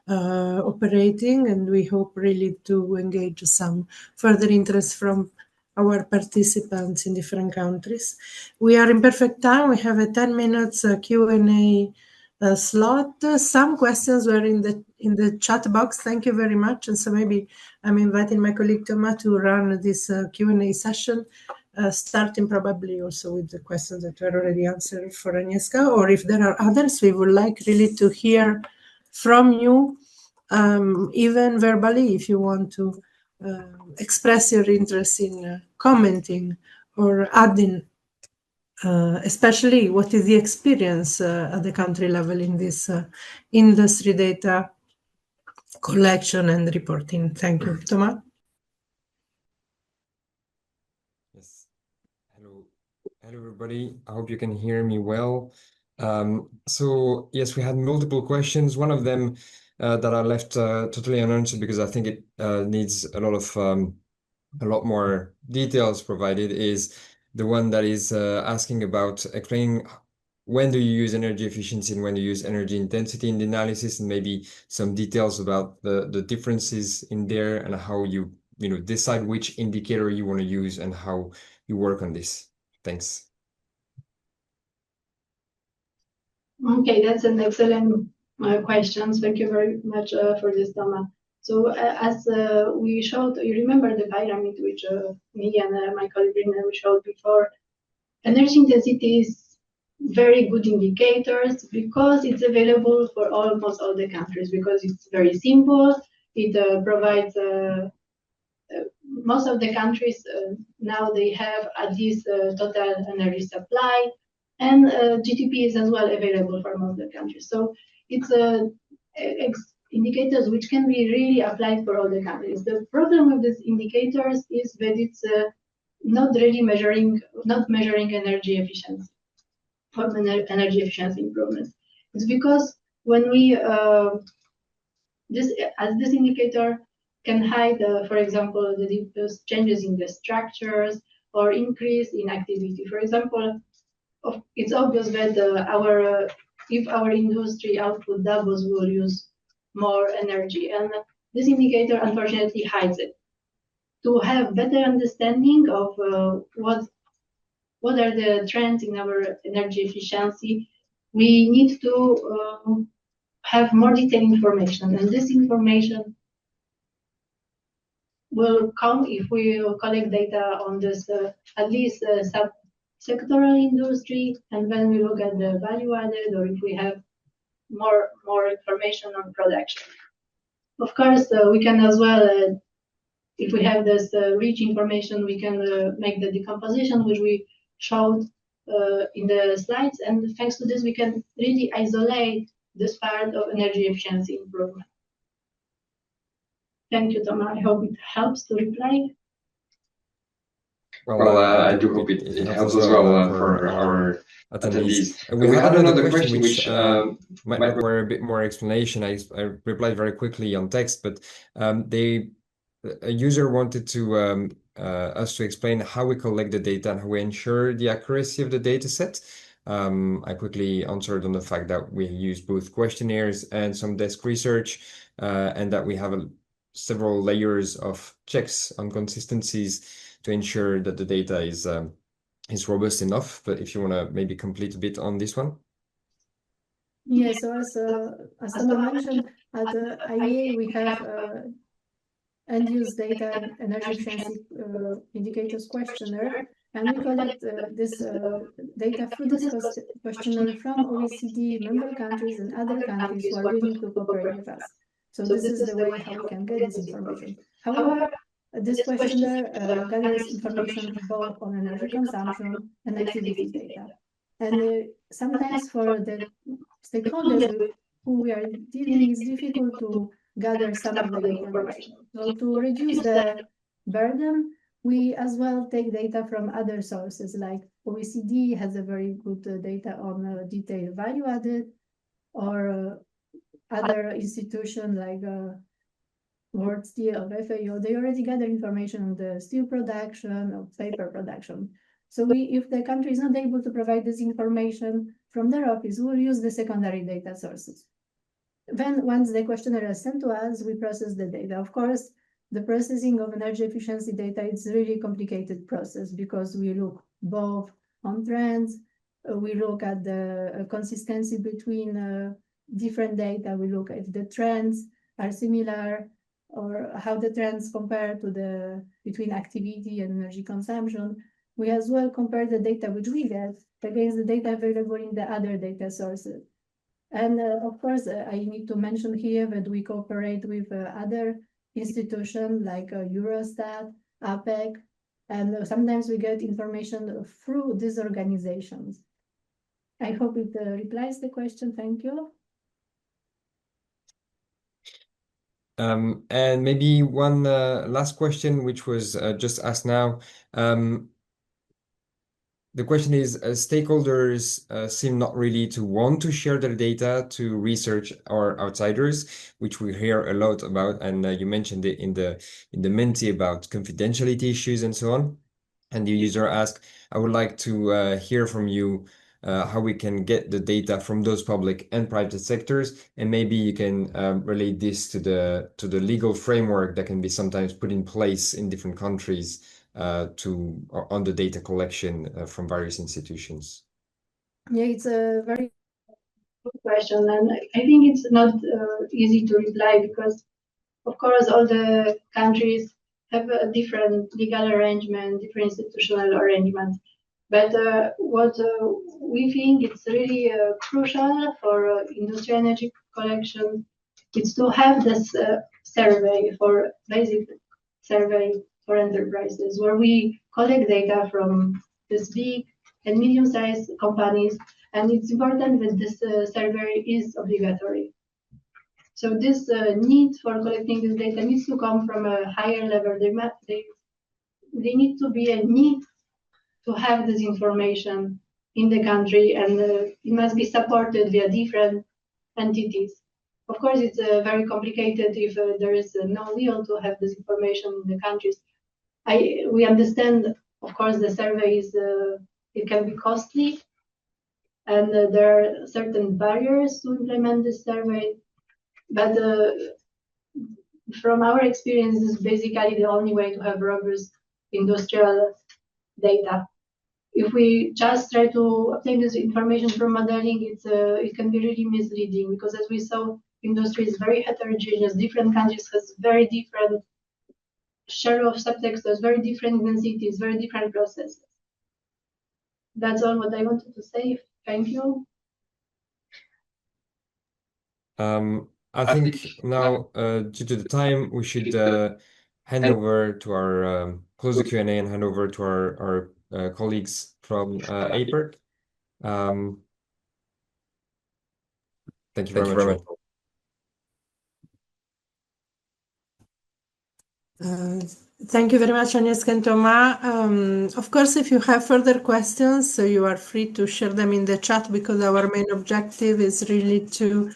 operating, and we hope really to engage some further interest from our participants in different countries. We are in perfect time. We have a 10 minutes Q&A slot. Some questions were in the chat box. Thank you very much. And so maybe I'm inviting my colleague Thomas to run this Q&A session, starting probably also with the questions that were already answered for Agnieszka, or if there are others, we would like really to hear from you, even verbally, if you want to express your interest in commenting or adding, especially what is the experience at the country level in this industry data collection and reporting. Thank you. Thomas? Yes. Hello, everybody. I hope you can hear me well. So yes, we had multiple questions. One of them that I left totally unanswered because I think it needs a lot more details provided is the one that is asking about explaining when do you use energy efficiency and when do you use energy intensity in the analysis, and maybe some details about the differences in there and how you decide which indicator you want to use and how you work on this. Thanks. Okay, that's an excellent question. Thank you very much for this, Thomas. So as we showed, you remember the pyramid which me and my colleague we showed before. Energy intensity is very good indicators because it's available for almost all the countries, because it's very simple. It provides most of the countries now they have at least total energy supply, and GDP is as well available for most of the countries. So it's indicators which can be really applied for all the countries. The problem with these indicators is that it's not measuring energy efficiency or energy efficiency improvements. It's because when we this indicator can hide, for example, the changes in the structures or increase in activity. For example, it's obvious that if our industry output doubles, we will use more energy, and this indicator unfortunately hides it. To have better understanding of what are the trends in our energy efficiency, we need to have more detailed information, and this information will come if we collect data on this at least sub-sectoral industry, and then we look at the value added, or if we have more information on production. Of course, we can as well, if we have this rich information, we can make the decomposition, which we showed in the slides, and thanks to this, we can really isolate this part of energy efficiency improvement. Thank you, Thomas. I hope it helps to reply. Well, I do hope it helps as well for our attendees. We had another question which might require a bit more explanation. I replied very quickly on text, but a user wanted to us to explain how we collect the data and how we ensure the accuracy of the data set. I quickly answered on the fact that we use both questionnaires and some desk research, and that we have several layers of checks on consistencies to ensure that the data is robust enough. But if you want to maybe complete a bit on this one. Yes, so as Thomas mentioned, at the IEA we have end-use data and energy efficiency indicators questionnaire, and we collect this data through this questionnaire from OECD member countries and other countries who are willing to cooperate with us. So this is the way how we can get this information. However, This questionnaire gathers information both on energy consumption and activity data. And sometimes for the stakeholders who we are dealing, it's difficult to gather some of the information. So to reduce the burden, we as well take data from other sources, like OECD has a very good data on detailed value added, or other institutions like World Steel or FAO, they already gather information on the steel production or paper production. So if the country is not able to provide this information from their office, we'll use the secondary data sources. Then once the questionnaire is sent to us, we process the data. Of course, the processing of energy efficiency data is a really complicated process because we look both on trends, we look at the consistency between different data, we look at the trends are similar, or how the trends compare to between activity and energy consumption. We as well compare the data which we get against the data available in the other data sources. And of course, I need to mention here that we cooperate with other institutions like Eurostat, APEC, and sometimes we get information through these organizations. I hope it replies the question. Thank you. And maybe one last question, which was just asked now. The question is, stakeholders seem not really to want to share their data to research or outsiders, which we hear a lot about. And you mentioned it in the Menti about confidentiality issues and so on. And the user asked, I would like to hear from you how we can get the data from those public and private sectors, and maybe you can relate this to the legal framework that can be sometimes put in place in different countries on the data collection from various institutions. Yeah, it's a very good question, and I think it's not easy to reply because, of course, all the countries have a different legal arrangement, different institutional arrangement. But what we think it's really crucial for industrial energy collection is to have this basic survey for enterprises, where we collect data from these big and medium-sized companies, and it's important that this survey is obligatory. So this need for collecting this data needs to come from a higher level. They need to be a need to have this information in the country, and it must be supported via different entities. Of course, it's very complicated if there is no will to have this information in the countries. We understand, of course, the survey is it can be costly, and there are certain barriers to implement this survey. But from our experience, this is basically the only way to have robust industrial data. If we just try to obtain this information from modeling, it can be really misleading because, as we saw, industry is very heterogeneous. Different countries has very different share of subsectors, very different densities, very different processes. That's all what I wanted to say. Thank you. I think now, due to the time, we should hand over to our close the Q&A and hand over to our colleagues from APEC. Thank you very much. Thank you very much, Agnieszka and Thomas. Of course, if you have further questions, you are free to share them in the chat, because our main objective is really to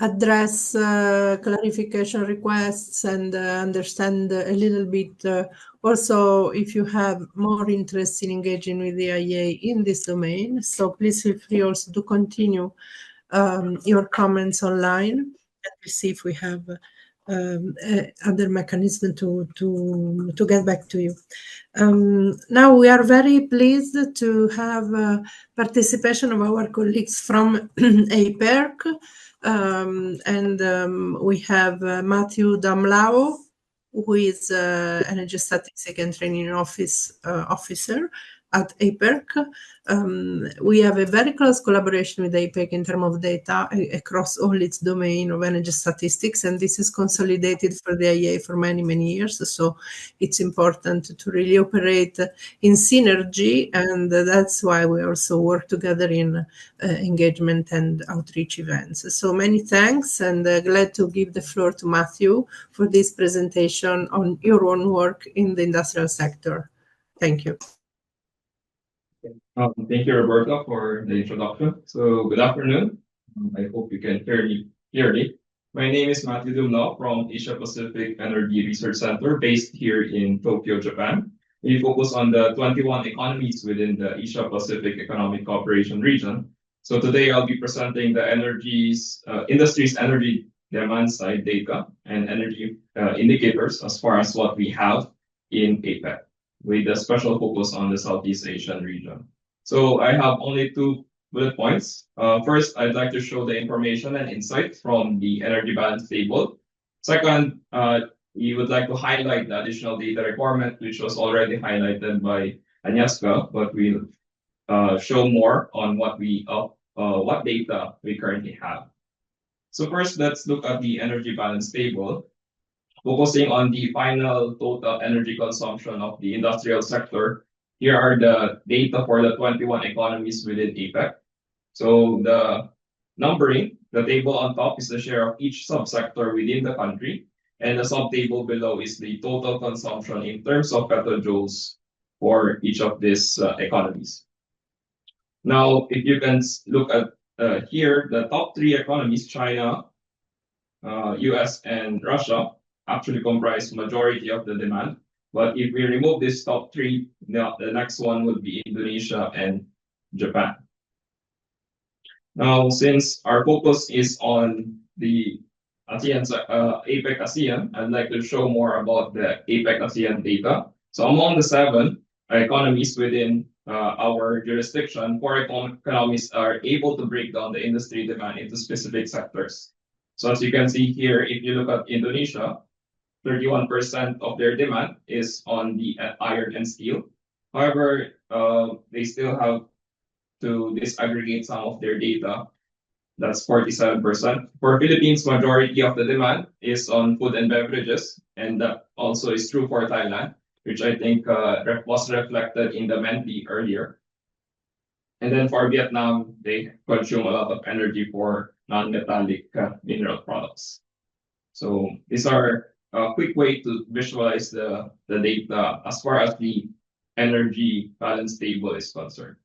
address clarification requests and understand a little bit. Also, if you have more interest in engaging with the IEA in this domain, so please feel free also to continue your comments online, and we'll see if we have other mechanism to get back to you. Now we are very pleased to have participation of our colleagues from APEC, and we have Matthew Damlao, who is Energy Statistics and Training Officer at APEC. We have a very close collaboration with APEC in terms of data across all its domain of energy statistics, and this is consolidated for the IEA for many, many years. So it's important to really operate in synergy, and that's why we also work together in engagement and outreach events. So many thanks, and glad to give the floor to Matthew for this presentation on your own work in the industrial sector. Thank you. Thank you, Roberta, for the introduction. So good afternoon. I hope you can hear me clearly. My name is Matthew Dumlao from Asia Pacific Energy Research Center based here in Tokyo, Japan. We focus on the 21 economies within the Asia Pacific Economic Cooperation region. So today I'll be presenting the industry's energy demand side data and energy indicators as far as what we have in APEC, with a special focus on the Southeast Asian region. So I have only 2 bullet points. First, I'd like to show the information and insights from the energy balance table. Second, we would like to highlight the additional data requirement, which was already highlighted by Agnieszka, but we'll show more on what data we currently have. So first, let's look at the energy balance table, focusing on the final total energy consumption of the industrial sector. Here are the data for the 21 economies within APEC. So the numbering, the table on top is the share of each subsector within the country, and the subtable below is the total consumption in terms of petajoules for each of these economies. Now, if you can look at here, the top 3 economies, China, US, and Russia, actually comprise majority of the demand. But if we remove this top 3, the next one would be Indonesia and Japan. Now, since our focus is on the APEC ASEAN, I'd like to show more about the APEC ASEAN data. So among the 7 economies within our jurisdiction, 4 economies are able to break down the industry demand into specific sectors. So as you can see here, if you look at Indonesia, 31% of their demand is on the iron and steel. However, they still have to disaggregate some of their data. That's 47%. For Philippines, majority of the demand is on food and beverages, and that also is true for Thailand, which I think was reflected in the Menti earlier. And then for Vietnam, they consume a lot of energy for non-metallic mineral products. So these are a quick way to visualize the data as far as the energy balance table is concerned.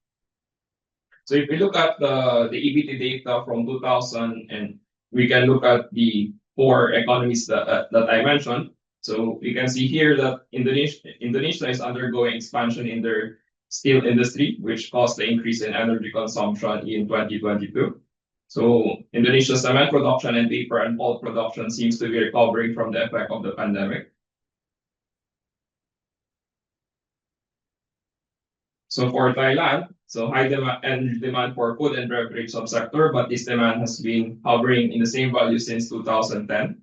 So if we look at the EBT data from 2000, and we can look at the 4 economies that I mentioned. So we can see here that Indonesia is undergoing expansion in their steel industry, which caused the increase in energy consumption in 2022. So Indonesia's cement production and paper and pulp production seems to be recovering from the effect of the pandemic. So for Thailand, so high demand for food and beverage subsector, but this demand has been hovering in the same value since 2010.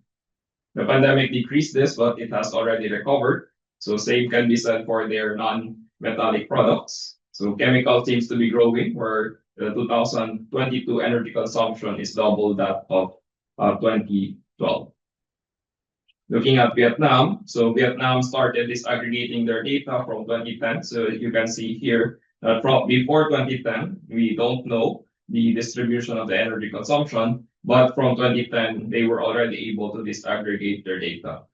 The pandemic decreased this, but it has already recovered. So same can be said for their non-metallic products. So chemical seems to be growing, where the 2022 energy consumption is double that of 2012. Looking at Vietnam, so Vietnam started disaggregating their data from 2010. So you can see here that from before 2010, we don't know the distribution of the energy consumption, but from 2010, they were already able to disaggregate their data.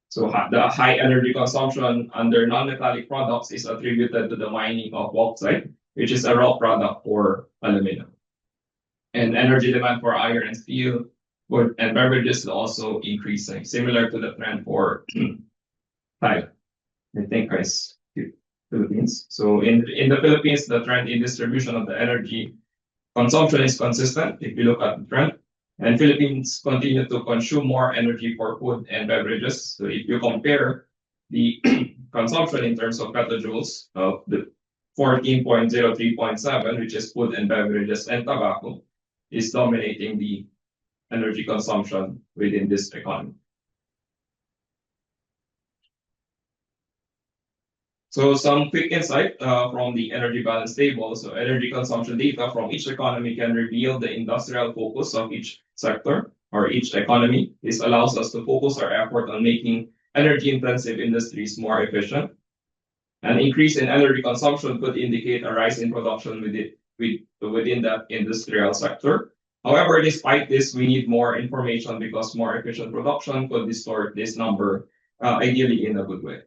So the high energy consumption under non-metallic products is attributed to the mining of bauxite, which is a raw product for aluminum. And energy demand for iron and steel, food and beverages is also increasing, similar to the trend for Thailand. I think I skipped Philippines. So in the Philippines, the trend in distribution of the energy consumption is consistent if you look at the trend. And Philippines continue to consume more energy for food and beverages. So if you compare the consumption in terms of petajoules of the 14.03.7, which is food and beverages and tobacco, is dominating the energy consumption within this economy. So some quick insight from the energy balance table. So energy consumption data from each economy can reveal the industrial focus of each sector or each economy. This allows us to focus our effort on making energy-intensive industries more efficient. An increase in energy consumption could indicate a rise in production within that industrial sector. However, despite this, we need more information because more efficient production could distort this number, ideally in a good way.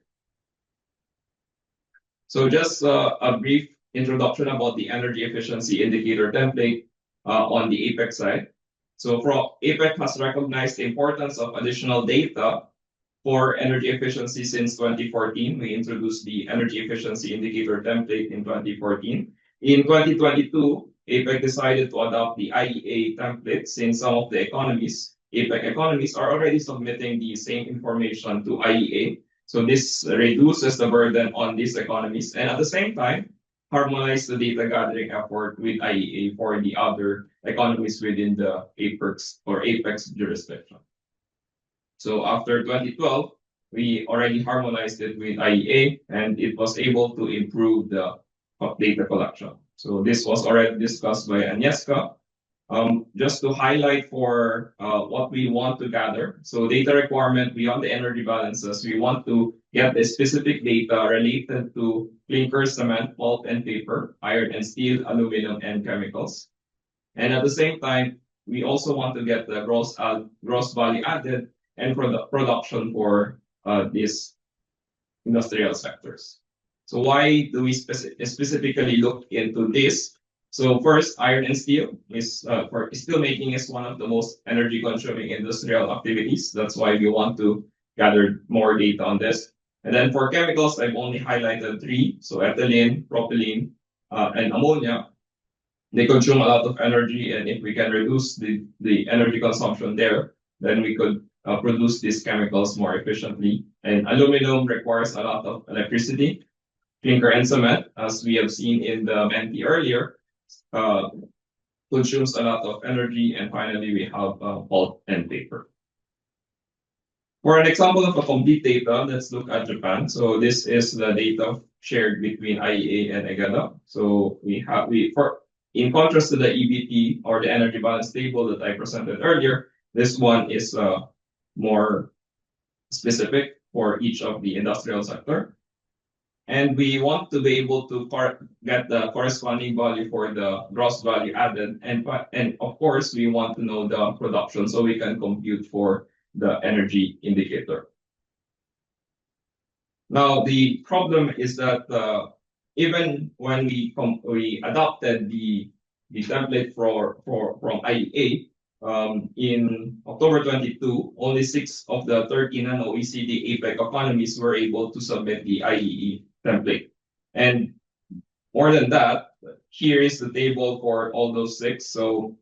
So just a brief introduction about the energy efficiency indicator template on the APEC side. So APEC has recognized the importance of additional data for energy efficiency since 2014. We introduced the energy efficiency indicator template in 2014. In 2022, APEC decided to adopt the IEA template since some of the economies, APEC economies, are already submitting the same information to IEA. So this reduces the burden on these economies and at the same time, harmonize the data gathering effort with IEA for the other economies within the APEC's jurisdiction. So after 2012, we already harmonized it with IEA and it was able to improve the data collection. So this was already discussed by Agnieszka. Just to highlight for what we want to gather. So data requirement beyond the energy balances, we want to get the specific data related to clinker, cement, pulp and paper, iron and steel, aluminum and chemicals. And at the same time, we also want to get the gross value added and production for these industrial sectors. So why do we specifically look into this? So first, iron and steel is for steel making is one of the most energy consuming industrial activities. That's why we want to gather more data on this. And then for chemicals, I've only highlighted 3. So ethylene, propylene, and ammonia. They consume a lot of energy, and if we can reduce the energy consumption there, then we could produce these chemicals more efficiently. And aluminum requires a lot of electricity. Clinker and cement, as we have seen in the Menti earlier, consumes a lot of energy. And finally, we have pulp and paper. For an example of a complete data, let's look at Japan. So this is the data shared between IEA and EGADA. So in contrast to the EBT or the energy balance table that I presented earlier, this one is more specific for each of the industrial sector. And we want to be able to get the corresponding value for the gross value added. And of course, we want to know the production so we can compute for the energy indicator. Now, the problem is that even when we adopted the template from IEA in October 22, only 6 of the 13 non-OECD APEC economies were able to submit the IEE template. And more than that, here is the table for all those 6. So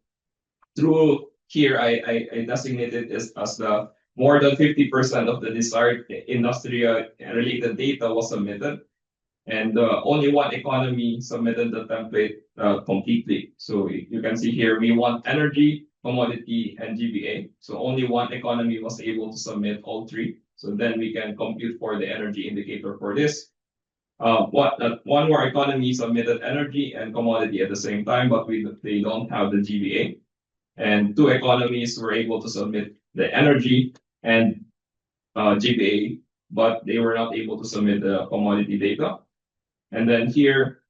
through here, I designated this as the more than 50% of the desired industrial related data was submitted. And only one economy submitted the template completely. So you can see here, we want energy, commodity, and GBA. So only one economy was able to submit all 3. So then we can compute for the energy indicator for this. One more economy submitted energy and commodity at the same time, but they don't have the GBA. And 2 economies were able to submit the energy and GBA, but they were not able to submit the commodity data. And then here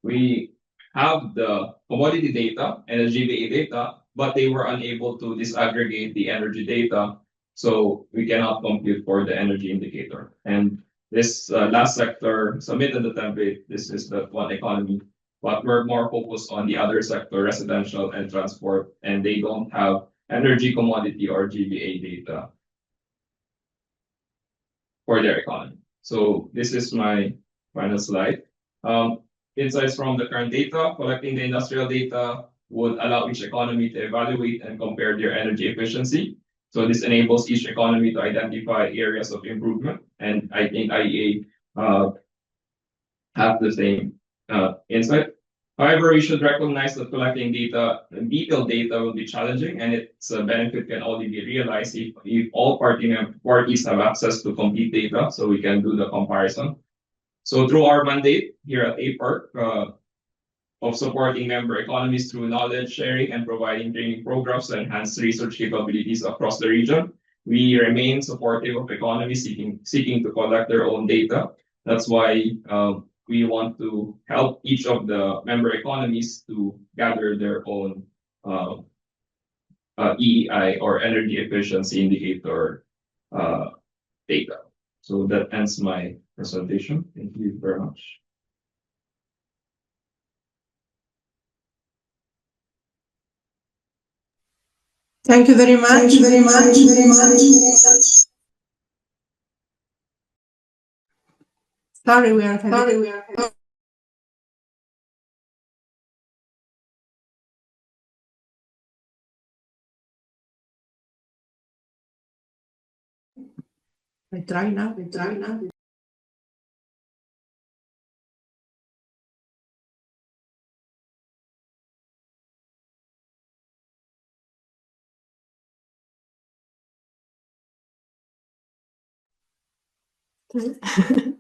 we have the commodity data and the GBA data, but they were unable to disaggregate the energy data. So we cannot compute for the energy indicator. And this last sector submitted the template. This is the one economy, but we're more focused on the other sector, residential and transport, and they don't have energy, commodity, or GBA data for their economy. So this is my final slide. Insights from the current data: collecting the industrial data would allow each economy to evaluate and compare their energy efficiency. So this enables each economy to identify areas of improvement. And I think IEA have the same insight. However, we should recognize that collecting data, detailed data, will be challenging, and its benefit can only be realized if all parties have access to complete data, so we can do the comparison. So through our mandate here at APARC, of supporting member economies through knowledge sharing and providing training programs to enhance research capabilities across the region, we remain supportive of economies seeking to collect their own data. That's why we want to help each of the member economies to gather their own EEI or energy efficiency indicator data. So that ends my presentation. Thank you very much. Thank you very much. Thank you very much. Very much. Sorry, we are having. I try now.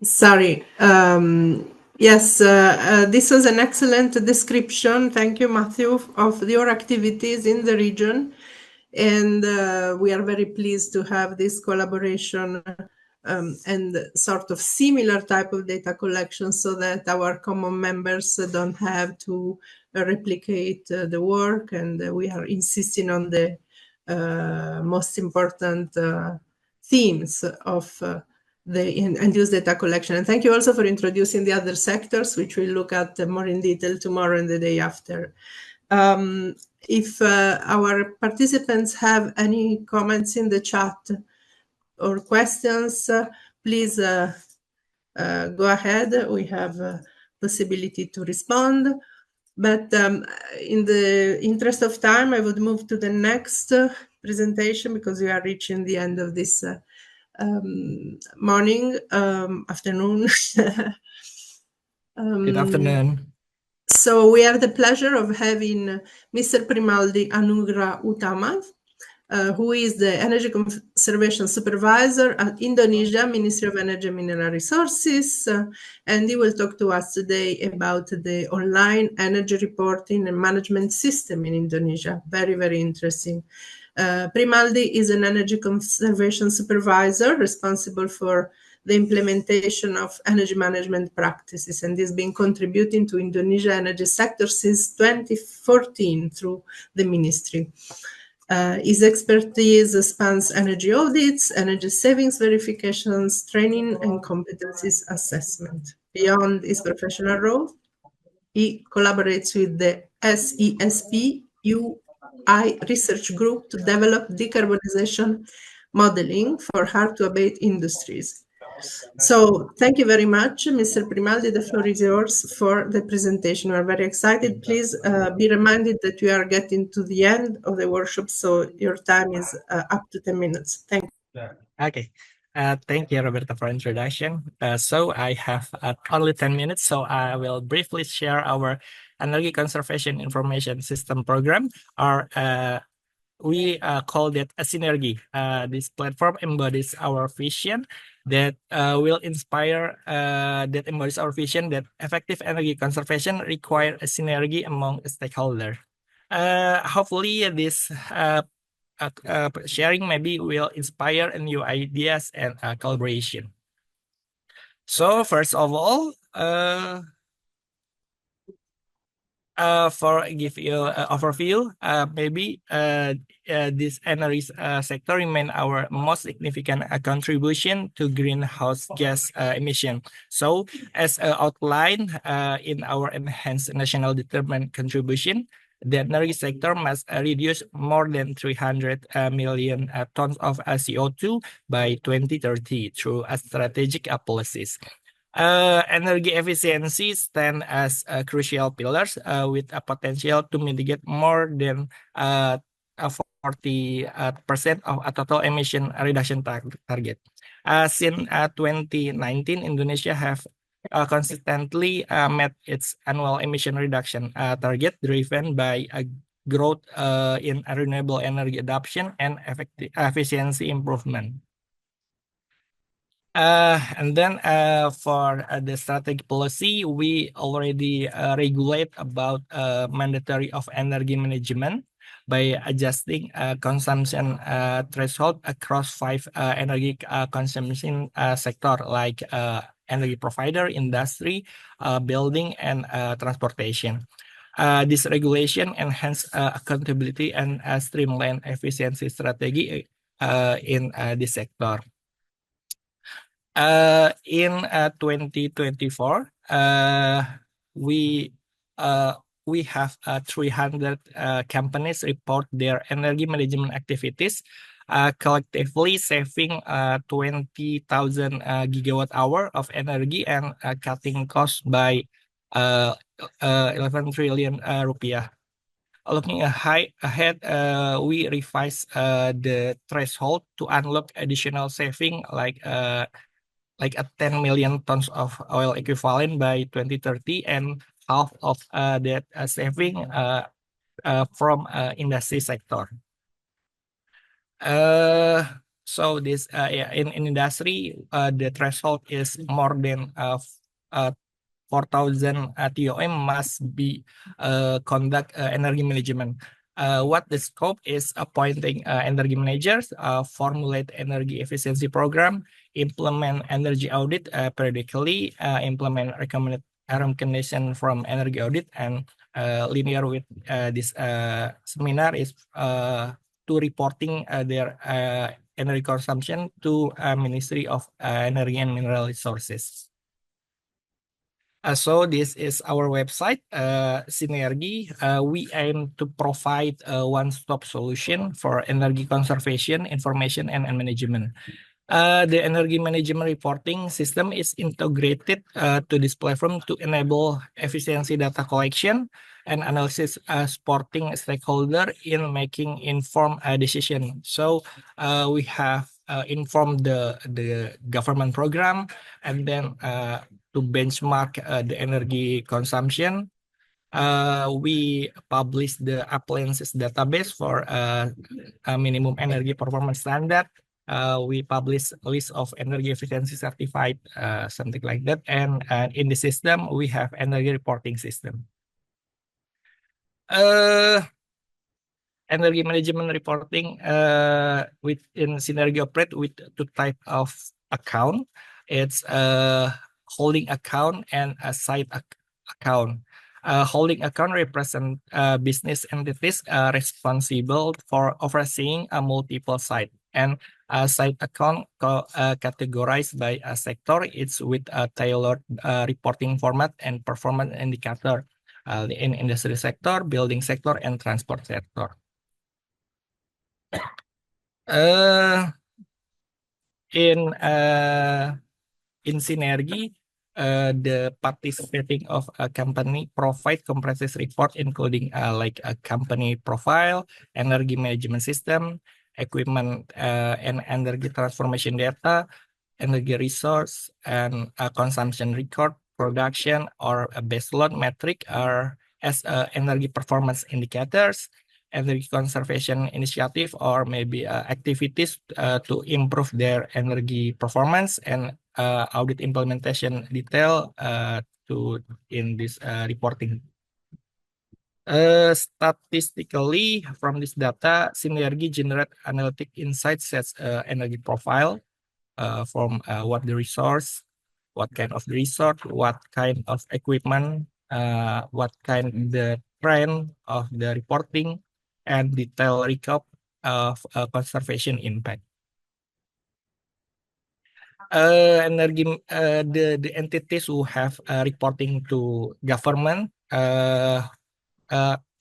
Sorry. Yes, this was an excellent description. Thank you, Matthew, of your activities in the region. And we are very pleased to have this collaboration and sort of similar type of data collection so that our common members don't have to replicate the work. And we are insisting on the most important themes of the end-use data collection. And thank you also for introducing the other sectors, which we'll look at more in detail tomorrow and the day after. If our participants have any comments in the chat or questions, please go ahead. We have possibility to respond. But in the interest of time, I would move to the next presentation because we are reaching the end of this afternoon. Good afternoon. So we have the pleasure of having Mr. Primaldi Anugrah Utama, who is the Energy Conservation Supervisor at Indonesia Ministry of Energy and Mineral Resources. And he will talk to us today about the online energy reporting and management system in Indonesia. Very, very interesting. Primaldi is an Energy Conservation Supervisor responsible for the implementation of energy management practices, and has been contributing to Indonesia energy sector since 2014 through the ministry. His expertise spans energy audits, energy savings verifications, training, and competencies assessment. Beyond his professional role, he collaborates with the SESP UI research group to develop decarbonization modeling for hard-to-abate industries. So thank you very much, Mr. Primaldi. The floor is yours for the presentation. We are very excited. Please be reminded that we are getting to the end of the workshop, so your time is up to 10 minutes. Thank you. Okay. Thank you, Roberta, for introduction. So I have only 10 minutes, so I will briefly share our Energy Conservation Information System program, or we call it a synergy. This platform embodies our vision that will inspire, that embodies our vision that effective energy conservation require a synergy among stakeholders. Hopefully this sharing maybe will inspire new ideas and collaboration. So first of all, for give you an overview, maybe this energy sector remain our most significant contribution to greenhouse gas emission. So as outlined in our enhanced national determined contribution, the energy sector must reduce more than 300 million tons of CO2 by 2030 through strategic policies. Energy efficiency stand as crucial pillars with a potential to mitigate more than 40% of a total emission reduction target. Since 2019, Indonesia have consistently met its annual emission reduction target driven by a growth in renewable energy adoption and efficiency improvement. And then for the strategic policy, we already regulate about mandatory of energy management by adjusting consumption threshold across 5 energy consumption sector like energy provider, industry, building, and transportation. This regulation enhance accountability and streamline efficiency strategy in this sector. In 2024, we have 300 companies report their energy management activities, collectively saving 20,000 gigawatt hour of energy and cutting costs by 11 trillion rupiah. Looking ahead, we revise the threshold to unlock additional saving like a 10 million tons of oil equivalent by 2030, and half of that saving from industry sector. So this in industry, the threshold is more than 4,000 TOM must be conduct energy management. What the scope is: appointing energy managers, formulate energy efficiency program, implement energy audit periodically, implement recommendation from energy audit, and linear with this seminar is to reporting their energy consumption to Ministry of Energy and Mineral Resources. So this is our website, Sinergi. We aim to provide a one-stop solution for energy conservation, information, and management. The energy management reporting system is integrated to this platform to enable efficiency data collection and analysis, supporting stakeholder in making informed decision. So we have informed the government program, and then to benchmark the energy consumption, we publish the appliances database for a minimum energy performance standard. We publish a list of energy efficiency certified, something like that. And in the system, we have energy reporting system. Energy management reporting within Sinergi operate with 2 type of account. It's a holding account and a side account. Holding account represent business entities responsible for overseeing a multiple site, and a side account categorized by a sector. It's with a tailored reporting format and performance indicator in industry sector, building sector, and transport sector. In Sinergi, the participating of a company provide comprehensive report including like a company profile, energy management system, equipment and energy transformation data, energy resource, and consumption record, production, or a baseload metric are as energy performance indicators, energy conservation initiative, or maybe activities to improve their energy performance, and audit implementation detail to in this reporting. Statistically, from this data, Sinergi generate analytic insights such as energy profile from what the resource, what kind of resource, what kind of equipment, what kind the trend of the reporting, and detailed recap of conservation impact. Energy, the entities who have reporting to government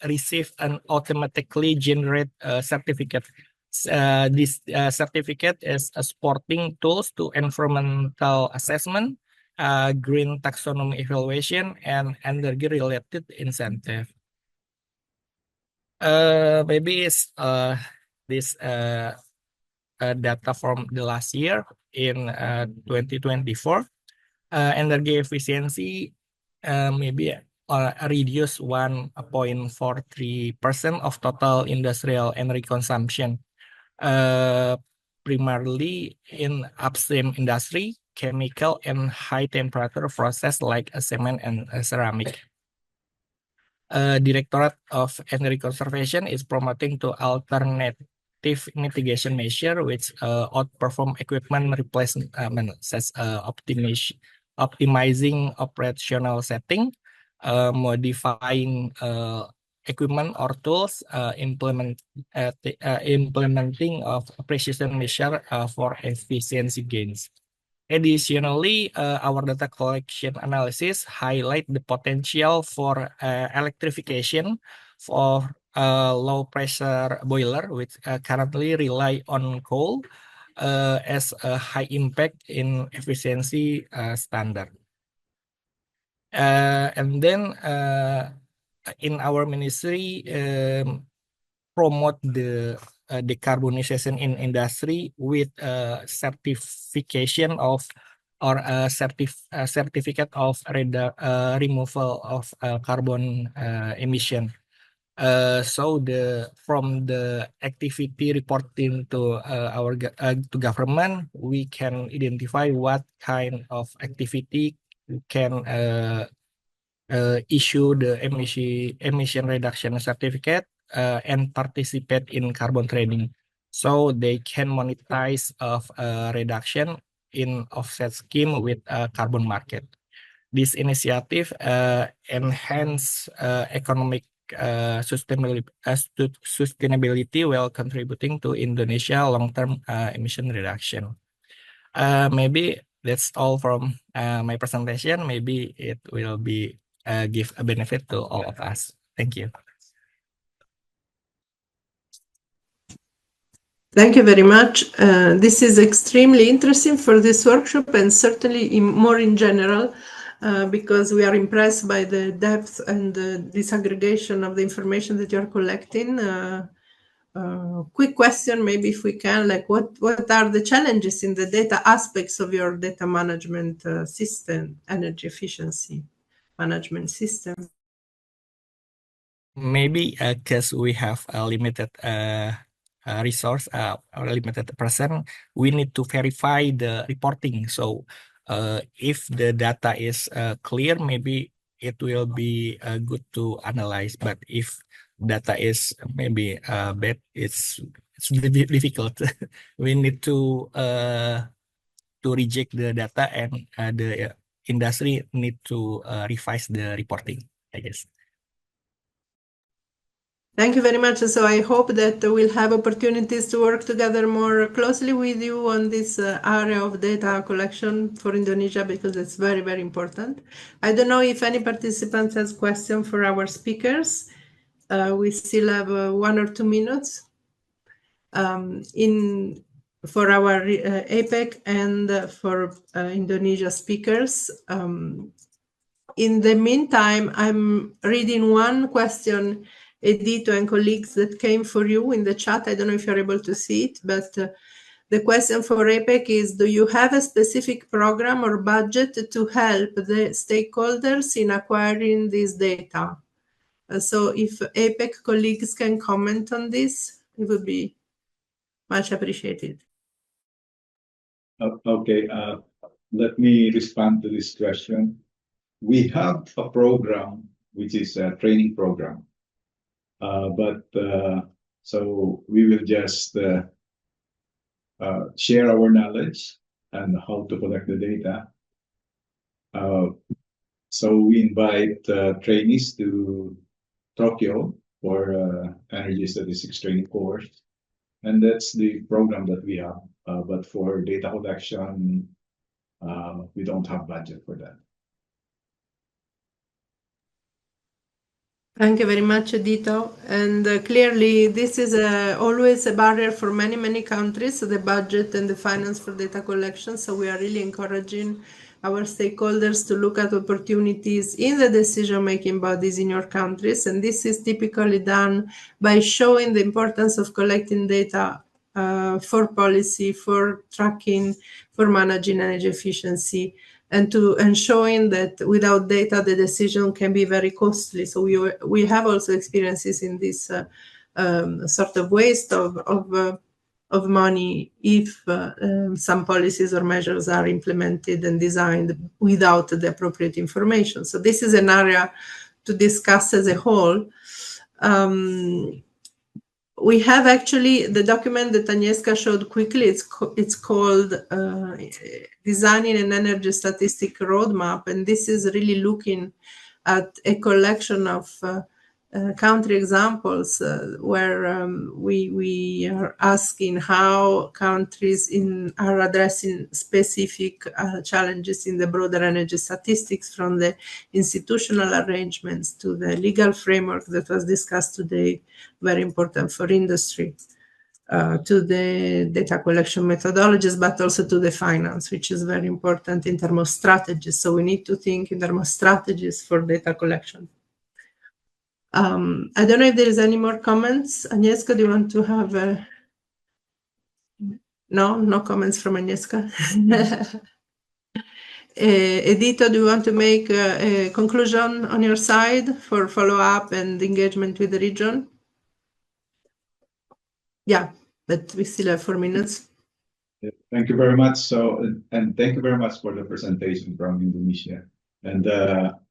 receive an automatically generate certificate. This certificate is supporting tools to environmental assessment, green taxonomy evaluation, and energy-related incentive. Maybe it's this data from the last year in 2024. Energy efficiency maybe reduce 1.43% of total industrial energy consumption. primarily in upstream industry, chemical, and high temperature process like cement and ceramic. Directorate of Energy Conservation is promoting to alternative mitigation measure which outperform equipment replacement such optimizing operational setting, modifying equipment or tools, implementing of precision measure for efficiency gains. Additionally, our data collection analysis highlight the potential for electrification for low pressure boiler, which currently rely on coal as a high impact in efficiency standard. And then in our ministry, promote the decarbonization in industry with certification of or a certificate of removal of carbon emission. So from the activity reporting to to government, we can identify what kind of activity can issue the emission reduction certificate and participate in carbon trading, so they can monetize of reduction in offset scheme with carbon market. This initiative enhance economic sustainability while contributing to Indonesia long-term emission reduction. Maybe that's all from my presentation. Maybe it will be give a benefit to all of us. Thank you. Thank you very much. This is extremely interesting for this workshop and certainly more in general, because we are impressed by the depth and the disaggregation of the information that you're collecting. Quick question, maybe if we can, like what are the challenges in the data aspects of your data management system, energy efficiency management system? Maybe because we have a limited resource, or limited person, we need to verify the reporting. So if the data is clear, maybe it will be good to analyze. But if data is maybe bad, it's difficult. We need to reject the data, and the industry need to revise the reporting, I guess. Thank you very much. So I hope that we'll have opportunities to work together more closely with you on this area of data collection for Indonesia, because it's very, very important. I don't know if any participant has questions for our speakers. We still have 1 or 2 minutes for our APEC and for Indonesia speakers. In the meantime, I'm reading one question, Edito and colleagues, that came for you in the chat. I don't know if you're able to see it, but the question for APEC is, do you have a specific program or budget to help the stakeholders in acquiring this data? So if APEC colleagues can comment on this, it would be much appreciated. Okay, let me respond to this question. We have a program, which is a training program. So we will just share our knowledge and how to collect the data. So we invite trainees to Tokyo for energy statistics training course, and that's the program that we have. But for data collection, we don't have budget for that. Thank you very much, Edito. And clearly, this is always a barrier for many, many countries, the budget and the finance for data collection. So we are really encouraging our stakeholders to look at opportunities in the decision-making bodies in your countries. And this is typically done by showing the importance of collecting data for policy, for tracking, for managing energy efficiency, and showing that without data, the decision can be very costly. So we have also experiences in this sort of waste of of money if some policies or measures are implemented and designed without the appropriate information. So this is an area to discuss as a whole. We have actually the document that Agnieszka showed quickly. It's called Designing an Energy Statistic Roadmap, and this is really looking at a collection of country examples where we are asking how countries are addressing specific challenges in the broader energy statistics, from the institutional arrangements to the legal framework that was discussed today, very important for industry, to the data collection methodologies, but also to the finance, which is very important in terms of strategies. So we need to think in terms of strategies for data collection. I don't know if there is any more comments. Agnieszka, do you want to have no comments from Agnieszka? Edito, do you want to make a conclusion on your side for follow-up and engagement with the region? Yeah, but we still have 4 minutes. Yeah, thank you very much. And thank you very much for the presentation from Indonesia. And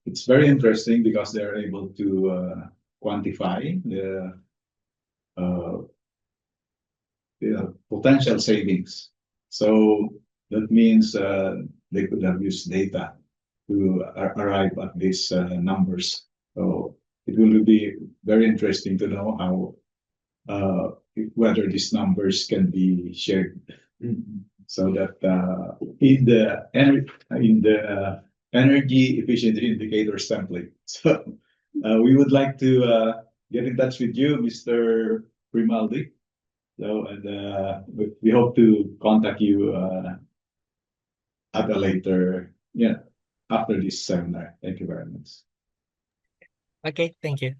it's very interesting because they're able to quantify the potential savings. So that means they could have used data to arrive at these numbers. So it will be very interesting to know how whether these numbers can be shared, so that in the energy efficiency indicators template. So we would like to get in touch with you, Mr. Grimaldi. So, and we hope to contact you at a later, after this seminar. Thank you very much. Okay, thank you.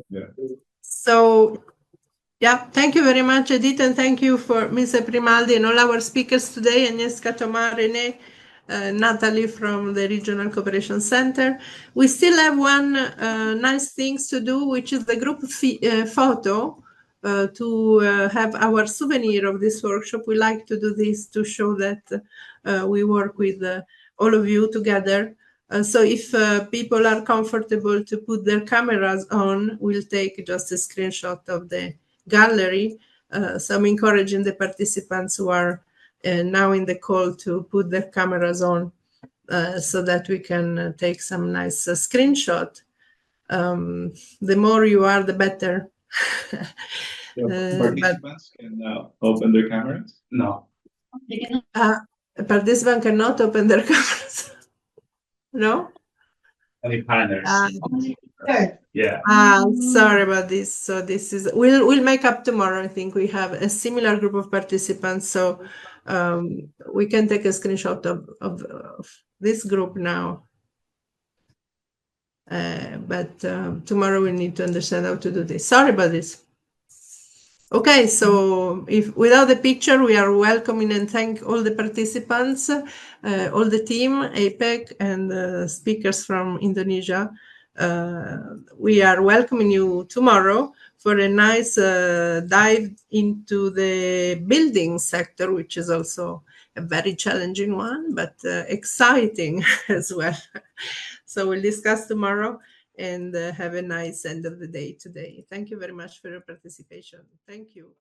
Yeah. So, yeah, thank you very much, Edith, and thank you for Mr. Grimaldi and all our speakers today, Agnieszka, Tomás, René, Natalie from the Regional Cooperation Center. We still have one nice things to do, which is the group photo to have our souvenir of this workshop. We like to do this to show that we work with all of you together. So if people are comfortable to put their cameras on, we'll take just a screenshot of the gallery. So I'm encouraging the participants who are now in the call to put their cameras on so that we can take some nice screenshot. The more you are, the better. Participants can open their cameras? No. A participant cannot open their cameras. No? Only planners. Yeah. Sorry about this. So this is we'll make up tomorrow. I think we have a similar group of participants, so we can take a screenshot of this group now. But tomorrow we need to understand how to do this. Sorry about this. Okay, so if without the picture, we are welcoming and thank all the participants, all the team, APEC, and speakers from Indonesia. We are welcoming you tomorrow for a nice dive into the building sector, which is also a very challenging one, but exciting as well. So we'll discuss tomorrow and have a nice end of the day today. Thank you very much for your participation. Thank you.